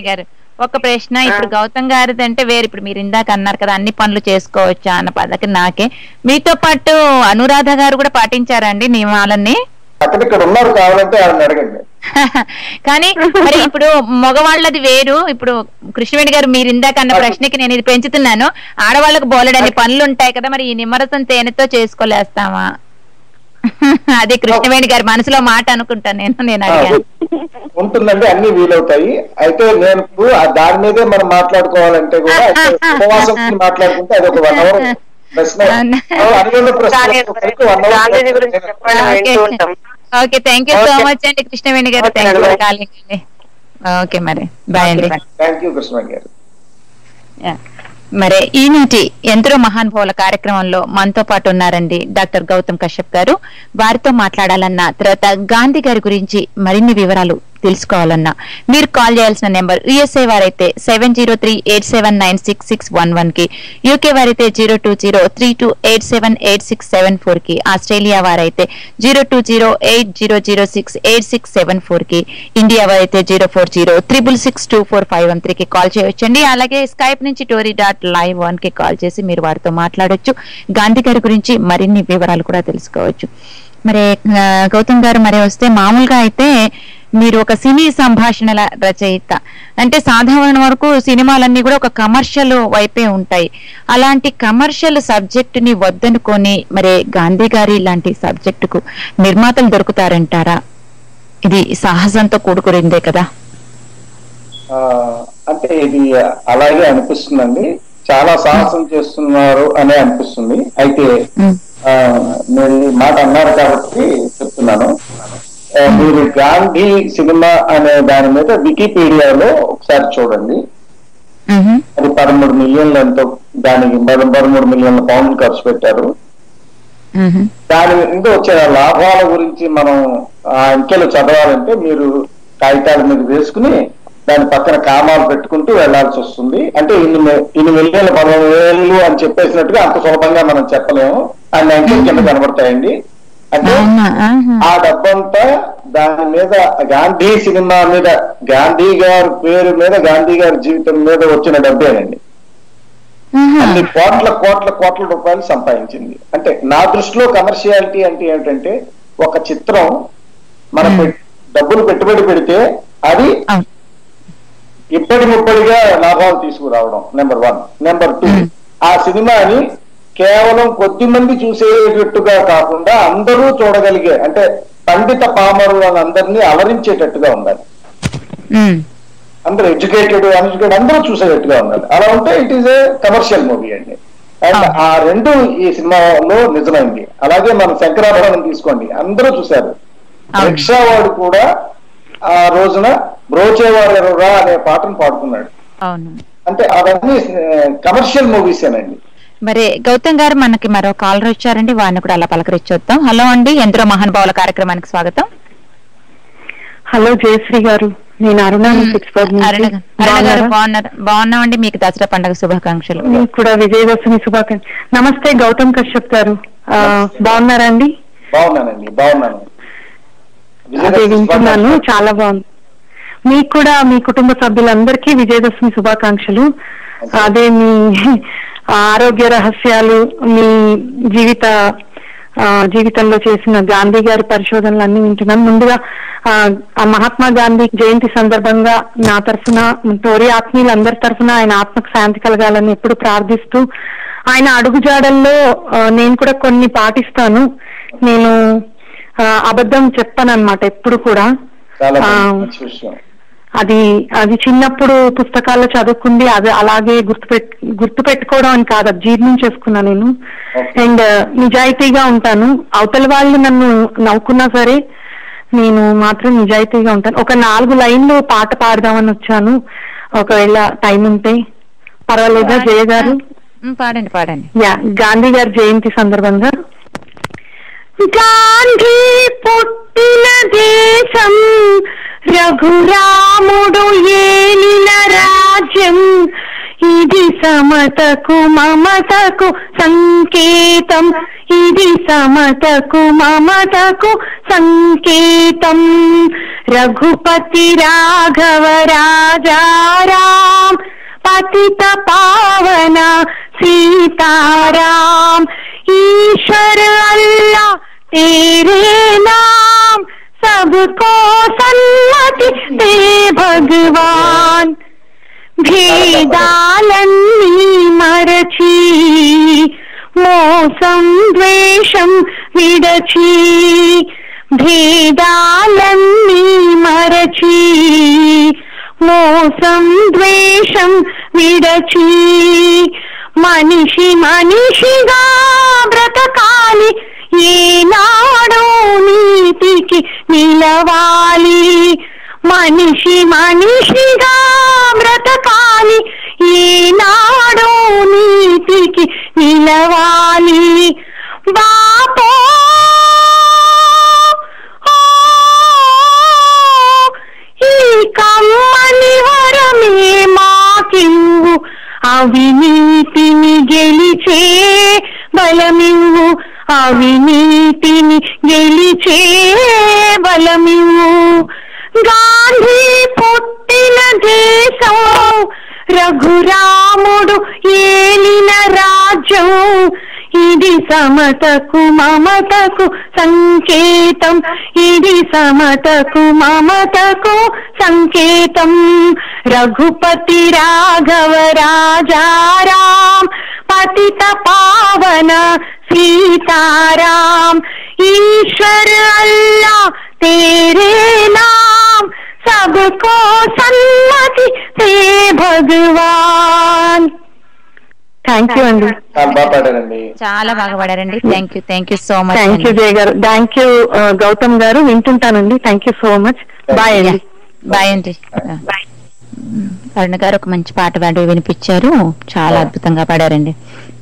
గారు ఒక ప్రశ్న. ఇప్పుడు గౌతమ్ గారిది అంటే వేరు, ఇప్పుడు మీరు ఇందాక అన్నారు కదా అన్ని పనులు చేసుకోవచ్చా అన్న పదకి నాకే, మీతో పాటు అనురాధ గారు కూడా పాటించారండి నియమాలన్నీ? అక్కడిక్కడ ఉన్నారు, కావాలంటే అడగండి. కానీ మరి ఇప్పుడు మగవాళ్ళది వేరు. ఇప్పుడు కృష్ణవేణి గారు మీరు ఇందాక అన్న ప్రశ్నకి నేను ఇది పెంచుతున్నాను, ఆడవాళ్ళకు బోలెడన్ని పనులు ఉంటాయి కదా, మరి ఈ నిమ్మరసం తేనెతో చేసుకోలేస్తామా? అది కృష్ణవేణి గారి మనసులో మాట అనుకుంటాను నేను అడిగాను. ఉంటుందండి, అన్ని వీలవుతాయి. అయితే నేను దాని మీదే మనం మాట్లాడుకోవాలంటే కూడా ఉపవాసం మాట్లాడుకుంటే అది ఒక 1 అవర్ ప్రశ్న. Okay, thank you so much అండి కృష్ణవేణి గారు. థ్యాంక్ యూ ఫర్ కాలింగ్ అండి. ఓకే, మరి బాయ్ అండి. థ్యాంక్ యూ కృష్ణవేణి గారు. మరి ఈనాటి ఎందరో మహానుభావుల కార్యక్రమంలో మనతో పాటు ఉన్నారండి డాక్టర్ గౌతమ్ కశ్యప్ గారు. వారితో మాట్లాడాలన్నా, తర్వాత గాంధీ గారి గురించి మరిన్ని వివరాలు తెలుసుకోవాలన్నా మీరు కాల్ చేయాల్సిన నెంబర్ యుఎస్ఏ వారైతే 7038796611 కి, యూకే వారైతే 02032878674 కి, ఆస్ట్రేలియా వారైతే 02080068674 కి, ఇండియా వారైతే 04066624513 కి కాల్ చేయవచ్చండి. అలాగే స్కైప్ నుంచి tory.live1 కి కాల్ చేసి మీరు వారితో మాట్లాడొచ్చు. గాంధీ గారి గురించి మరిన్ని వివరాలు కూడా తెలుసుకోవచ్చు. మరి గౌతమ్ గారు మరి వస్తే, మామూలుగా అయితే మీరు ఒక సినీ సంభాషణల రచయిత, అంటే సాధారణ వరకు సినిమాలన్నీ కూడా ఒక కమర్షియల్ వైపే ఉంటాయి. అలాంటి కమర్షియల్ సబ్జెక్ట్ ని వద్దనుకొని మరి గాంధీ గారి లాంటి సబ్జెక్టుకు నిర్మాతలు దొరుకుతారంటారా? ఇది సాహసంతో కూడుకురిందే కదా. అంటే ఇది అలాగే అనిపిస్తుందండి, చాలా సాహసం చేస్తున్నారు అనే అనిపిస్తుంది. అయితే మీరు ఈ మాట అన్నారు కాబట్టి చెప్తున్నాను. మీరు గాంధీ సినిమా అనే దాని మీద వికీపీడియాలో ఒకసారి చూడండి. అది 13 మిలియన్లు ఎంతో, దానికి 13 మిలియన్ల పౌండ్లు ఖర్చు పెట్టారు. దాని మీద వచ్చే లాభాల గురించి మనం ఆ అంకెలు చదవాలంటే మీరు కాగితాల మీద వేసుకుని దాని పక్కన కామాలు పెట్టుకుంటూ వెళ్లాల్సి వస్తుంది. అంటే ఇన్ని మిలియన్ల 10,000 అని చెప్పేసినట్టుగా అంత సులభంగా మనం చెప్పలేము. అన్ని అంకెలు కింద కనబడతాయండి. అంటే ఆ డబ్బంతా దాని మీద గాంధీ సినిమా మీద, గాంధీ గారి పేరు మీద, గాంధీ గారి జీవితం మీద వచ్చిన డబ్బేనండి. అన్ని కోట్ల కోట్ల కోట్ల రూపాయలు సంపాదించింది. అంటే నా దృష్టిలో కమర్షియాలిటీ అంటే ఏమిటంటే, ఒక చిత్రం మన డబ్బులు పెట్టుబడి పెడితే అది ఇప్పటి ముప్పటిగా లాభాలు తీసుకురావడం నెంబర్ 1. నెంబర్ 2, ఆ సినిమాని కేవలం కొద్ది మంది చూసేటట్టుగా కాకుండా అందరూ చూడగలిగే, అంటే పండిత పామరులు అందరినీ అలరించేటట్టుగా ఉండాలి. అందరూ ఎడ్యుకేటెడ్ అన్ఎడ్యుకేటెడ్ అందరూ చూసేటట్టుగా ఉండాలి. అలా ఉంటే it is a commercial movie అండి. అండ్ ఆ రెండు ఈ సినిమాలో నిజమైంది. అలాగే మన శంకరాభరణం తీసుకోండి, అందరూ చూశారు. రిక్షావాడు కూడా ఆ రోజున బ్రోచేవారు ఎరురా అనే పాటను పాడుకున్నాడు. అంటే అవన్నీ కమర్షియల్ మూవీసేనండి. మరి గౌతమ్ గారు, మనకి మరో కాలర్ వచ్చారండి, వారిని కూడా అలా పలకరించొద్దాం. హలో అండి, ఎందరో మహానుభావుల కార్యక్రమానికి స్వాగతం. హలో జయశ్రీ గారు, నేను అరుణ గారు బాగున్నామండి. మీకు దసరా పండుగ శుభాకాంక్షలు. మీకు కూడా విజయదశమి శుభాకాంక్షలు. నమస్తే గౌతమ్ కశ్యప్ గారు, బాగున్నారా అండి? బాగున్నానండి, బాగున్నాను. అదే వింటున్నాను, చాలా బాగుంది. మీకు కూడా మీ కుటుంబ సభ్యులందరికీ విజయదశమి శుభాకాంక్షలు. అదే మీ ఆరోగ్య రహస్యాలు, మీ జీవితంలో చేసిన గాంధీ గారి పరిశోధనలు అన్ని వింటున్నాను. ముందుగా మహాత్మా గాంధీ జయంతి సందర్భంగా నా తరఫున, టోరీ ఆత్మీయులందరి తరఫున ఆయన ఆత్మకు శాంతి కలగాలని ఎప్పుడు ప్రార్థిస్తూ, ఆయన అడుగుజాడల్లో నేను కూడా కొన్ని పాటిస్తాను. నేను అబద్ధం చెప్పానన్నమాట ఎప్పుడు కూడా. అది చిన్నప్పుడు పుస్తకాల్లో చదువుకుంది, అది అలాగే గుర్తు పెట్టుకోవడం అని కాదు, అది జీర్ణం చేసుకున్నా నేను. అండ్ నిజాయితీగా ఉంటాను. అవతల వాళ్ళు నన్ను నవ్వుకున్నా సరే నేను మాత్రం నిజాయితీగా ఉంటాను. ఒక 4 లైన్లు పాట పాడదామని వచ్చాను, ఒకవేళ టైం ఉంటే. పర్వాలేదా జయ గారు? పాడండి పాడండి. గాంధీ గారి జయంతి సందర్భంగా. గాంధీ పుట్టిన దేశం, రఘురాముడు ఏలిన రాజ్యం, ఇది సమతకు మమతకు సంకేతం, ఇది సమతకు మమతకు సంకేతం. రఘుపతి రాఘవ రాజారాం, పతిత పావన सीताराम, ईश्वर अल्लाह तेरे नाम, सबको सन्मति दे भगवान. भेदालन्नी मरची, మోసం ద్వేషం విడచి, భేదాలన్నీ మరచి, మోసం ద్వేషం విడచి, మనిషి మనిషిగా బ్రతకాలి, ఏనాడో నీతికి నిలవాలి. మనిషి మనిషిగా బ్రతకాలి, ఏనాడో నీతికి నిలవాలి. బాపో ఈ కమ్మని వరమే మాకివ్వు, అవినీతిని గెలిచే బలమివ్వు, అవినీతిని గెలిచే బలమివ్వు. గాంధీ పుట్టిన దేశం, రఘురాముడు ఏలిన రాజ్యం, ఇది సమతకు మమతకు సంకేతం, ఇది సమతకు మమతకు సంకేతం. రఘుపతి రాఘవ రాజారాం, పతిత పావన सीताराम, ईश्वर अल्लाह तेरे नाम, सबको सन्मति हे भगवान. థ్యాంక్ యూ అండి. చాలా బాగా పాడారండి. చాలా బాగా పాడారండి. Thank you so much. Thank you Jaya గారు. థ్యాంక్ యూ గౌతమ్ గారు. వింటుంటానండి. Thank you so much. Bye అండి. బాయ్ అండి. అరుణ గారు ఒక మంచి పాట పాడి వినిపించారు. చాలా అద్భుతంగా పాడారండి.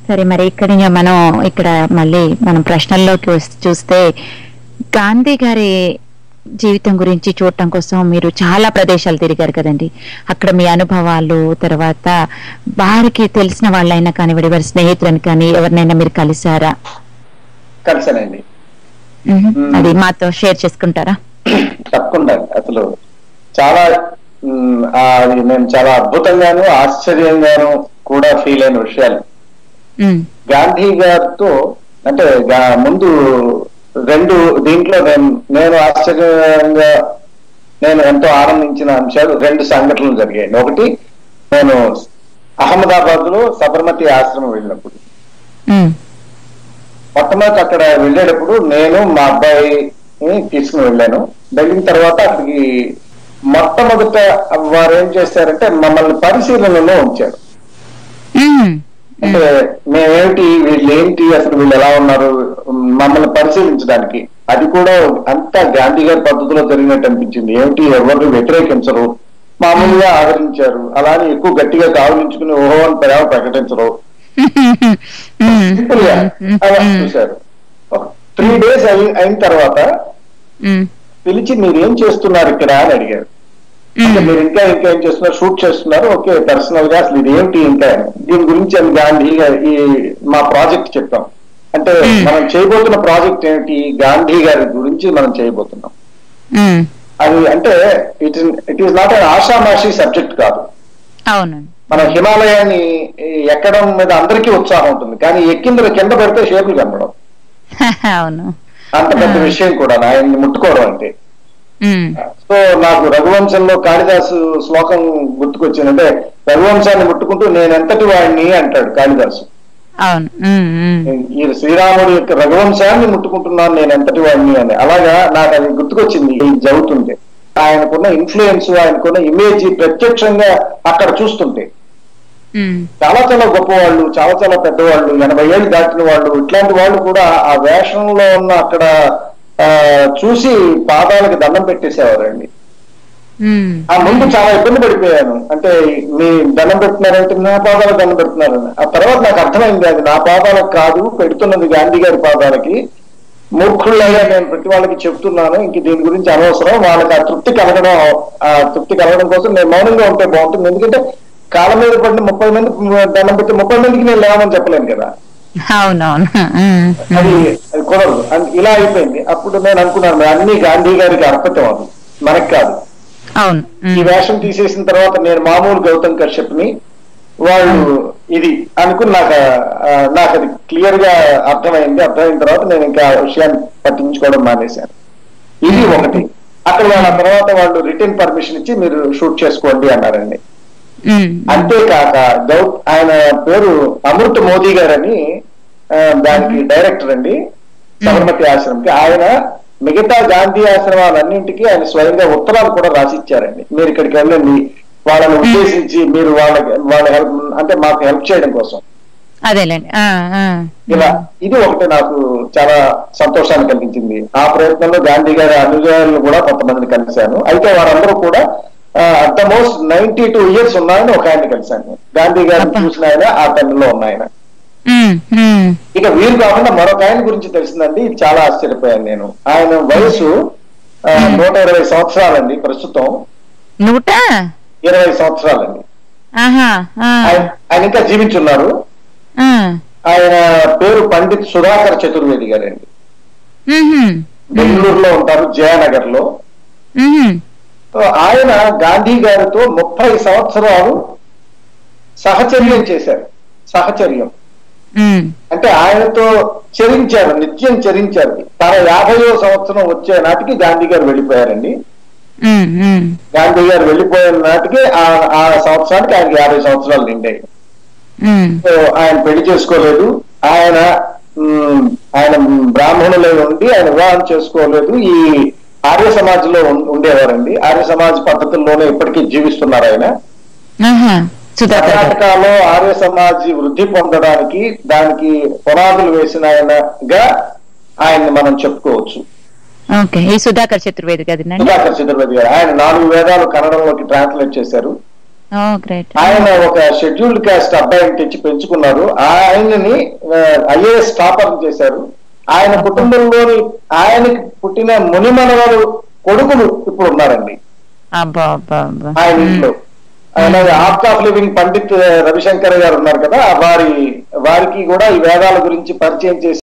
సరే, మరి ఇక్కడ మళ్ళీ మనం ప్రశ్నల్లోకి చూస్తే గాంధీ గారి జీవితం గురించి చూడటం కోసం మీరు చాలా ప్రదేశాలు తిరిగారు కదండి. అక్కడ మీ అనుభవాలు, తర్వాత వారికి తెలిసిన వాళ్ళైనా కానివ్వండి, వారి స్నేహితులని కానీ ఎవరినైనా మీరు కలిసారా? కలిసానండి. అది మాతో షేర్ చేసుకుంటారా? తప్పకుండా. అసలు చాలా నేను చాలా అద్భుతంగాను ఆశ్చర్యంగాను కూడా ఫీల్ అయిన విషయాలు. గాంధీ గారితో అంటే ముందు దీంట్లో నేను ఆశ్చర్యంగా నేను ఎంతో ఆనందించిన అంశాలు 2 సంఘటనలు జరిగాయి. ఒకటి, నేను అహ్మదాబాద్ లో సబర్మతి ఆశ్రమం వెళ్ళినప్పుడు, మొట్టమొదటి అక్కడ వెళ్ళేటప్పుడు నేను మా అబ్బాయిని తీసుకుని వెళ్ళాను. వెళ్ళిన తర్వాత అక్కడికి మొట్టమొదట వారు ఏం చేశారంటే మమ్మల్ని పరిశీలనలో ఉంచారు. అంటే మేమేమిటి, వీళ్ళేంటి, అసలు వీళ్ళు ఎలా ఉన్నారు, మమ్మల్ని పరిశీలించడానికి. అది కూడా అంతా గాంధీ గారి పద్ధతిలో జరిగినట్టు అనిపించింది. ఏమిటి, ఎవరు వ్యతిరేకించరు, మామూలుగా ఆదరించారు. అలానే ఎక్కువ గట్టిగా కావలించుకుని ఓహో అని ప్రేమ ప్రకటించరు, సింపుల్ గా అలా చూశారు. 3 days అయిన తర్వాత పిలిచి మీరేం చేస్తున్నారు ఇక్కడ అని అడిగారు. అంటే మీరు ఇంకా ఏం చేస్తున్నారు, షూట్ చేస్తున్నారు, ఓకే, పర్సనల్ గా అసలు ఇది ఏమిటి, ఇంకా దీని గురించి గాంధీ ఈ మా ప్రాజెక్ట్ చెప్పాం. అంటే మనం చేయబోతున్న ప్రాజెక్ట్ ఏమిటి, గాంధీ గారి గురించి మనం చేయబోతున్నాం. అది అంటే ఇట్ ఈస్ నాట్ అన్ ఆషామాషి సబ్జెక్ట్ కాదు. మనం హిమాలయాన్ని ఎక్కడం మీద అందరికీ ఉత్సాహం ఉంటుంది, కానీ కింద పెడితే షేపులు కనపడం. అంత పెద్ద విషయం కూడా ఆయన్ని ముట్టుకోవడం అంటే. సో నాకు రఘువంశంలో కాళిదాసు శ్లోకం గుర్తుకొచ్చింది. అంటే రఘువంశాన్ని ముట్టుకుంటూ నేనెంతటి వాడిని అంటాడు కాళిదాసు. ఈ శ్రీరాముడి యొక్క రఘువంశాన్ని ముట్టుకుంటున్నాను నేనెంతటి వాడిని అని. అలాగా నాకు అది గుర్తుకొచ్చింది జరుగుతుంటే. ఆయనకున్న ఇన్ఫ్లుయెన్స్, ఆయనకున్న ఇమేజ్ ప్రత్యక్షంగా అక్కడ చూస్తుంటే చాలా చాలా గొప్పవాళ్ళు, చాలా చాలా పెద్దవాళ్ళు, 80 ఏళ్ళు దాటిన వాళ్ళు, ఇట్లాంటి వాళ్ళు కూడా ఆ వేషంలో ఉన్న అక్కడ చూసి పాదాలకి దండం పెట్టేసేవారండి. ఆ ముందు చాలా ఇబ్బంది పడిపోయాను. అంటే మీ దండం పెడుతున్నారంటే నా పాదాలకు దండం పెడుతున్నారని. ఆ తర్వాత నాకు అర్థమైంది అది నా పాదాలకు కాదు, పెడుతున్నది గాంధీ గారి పాదాలకి. మూర్ఖుళ్ళగా నేను ప్రతి వాళ్ళకి చెప్తున్నాను, ఇంక దీని గురించి అనవసరం. వాళ్ళకి ఆ తృప్తి కలగడం కోసం నేను మౌనంగా ఉంటే బాగుంటుంది. ఎందుకంటే కాళ్ళ మీద పడిన 30 మంది దండం పెట్టి 30 మందికి నేను లేవని చెప్పలేను కదా. అది కుదరదు. ఇలా అయిపోయింది. అప్పుడు నేను అనుకున్నాను అన్ని గాంధీ గారికి అర్పితం, అది మనకి కాదు. ఈ వేషం తీసేసిన తర్వాత నేను మామూలు గౌతమ్ కశ్యప్ ని వాళ్ళు ఇది అనుకుని నాకు అది క్లియర్ గా అర్థమైంది. అర్థమైన తర్వాత నేను ఇంకా విషయాన్ని పట్టించుకోవడం మానేశాను. ఇది ఒకటి. అక్కడ వాళ్ళ తర్వాత వాళ్ళు రిటర్న్ పర్మిషన్ ఇచ్చి మీరు షూట్ చేసుకోండి అన్నారండి. అంతేకాక ఆయన పేరు అమృత్ మోదీ గారని దానికి డైరెక్టర్ అండి సబర్మతి ఆశ్రమంకి. ఆయన మిగతా గాంధీ ఆశ్రమాలన్నింటికి ఆయన స్వయంగా ఉత్తరాలు కూడా రాసిచ్చారండి. మీరు ఇక్కడికి వెళ్ళండి, వాళ్ళని ఉద్దేశించి మీరు వాళ్ళ హెల్ప్ అంటే మాకు హెల్ప్ చేయడం కోసం. ఇలా ఇది ఒకటి నాకు చాలా సంతోషాన్ని కలిగించింది. ఆ ప్రయత్నంలో గాంధీ గారి అనుయాయులను కూడా కొంతమందిని కలిశాను. అయితే వారందరూ కూడా అట్ ద మోస్ట్ 92 years ఉన్నాయని ఒక ఆయన కలిశాను. గాంధీ గారిని చూసిన ఆయన ఆ టైంలో ఉన్నాయన. ఇక వీరు కాకుండా మరొక ఆయన గురించి తెలిసిందండి, చాలా ఆశ్చర్యపోయాను నేను. ఆయన వయసు 120 సంవత్సరాలండి. ప్రస్తుతం 120 సంవత్సరాలండి. ఆయన ఇంకా జీవించున్నారు. ఆయన పేరు పండిత్ సుధాకర్ చతుర్వేది గారండి. బెంగళూరులో ఉంటారు, జయనగర్ లో. ఆయన గాంధీ గారితో 30 సంవత్సరాలు సహచర్యం చేశారు. సహచర్యం అంటే ఆయనతో చరించారు, నిత్యం చరించారు. తన 50వ సంవత్సరం వచ్చే నాటికి గాంధీ గారు వెళ్ళిపోయారండి. గాంధీ గారు వెళ్ళిపోయిన నాటికి ఆ సంవత్సరానికి ఆయనకి 50 సంవత్సరాలు నిండాయి. సో ఆయన పెళ్లి చేసుకోలేదు. ఆయన బ్రాహ్మణులై ఉండి ఆయన వివాహం చేసుకోలేదు. ఈ ఆర్య సమాజ్ లో ఉండేవారండి. ఆర్య సమాజ్ పద్ధతుల్లోనే ఇప్పటికీ జీవిస్తున్నారు ఆయన. కర్ణాటకలో ఆర్య సమాజ్ వృద్ధి పొందడానికి దానికి పునాదులు వేసిన ఆయనగా ఆయన్ని మనం చెప్పుకోవచ్చు. ఈ సుధాకర్ చతుర్వేది గారు ఆయన 4 వేదాలు కన్నడంలోకి ట్రాన్స్లేట్ చేశారు. ఆయన ఒక షెడ్యూల్డ్ కాస్ట్ అబ్బాయిని తెచ్చి పెంచుకున్నారు. ఆయనని IAS టాపర్ చేశారు. ఆయన కుటుంబంలోని ఆయనకి పుట్టిన మునిమనవారు కొడుకులు ఇప్పుడు ఉన్నారండి ఆయన ఇంట్లో. ఆయన art of living Pandit Ravishankar గారు ఉన్నారు కదా, వారికి కూడా ఈ వేదాల గురించి పరిచయం చేసి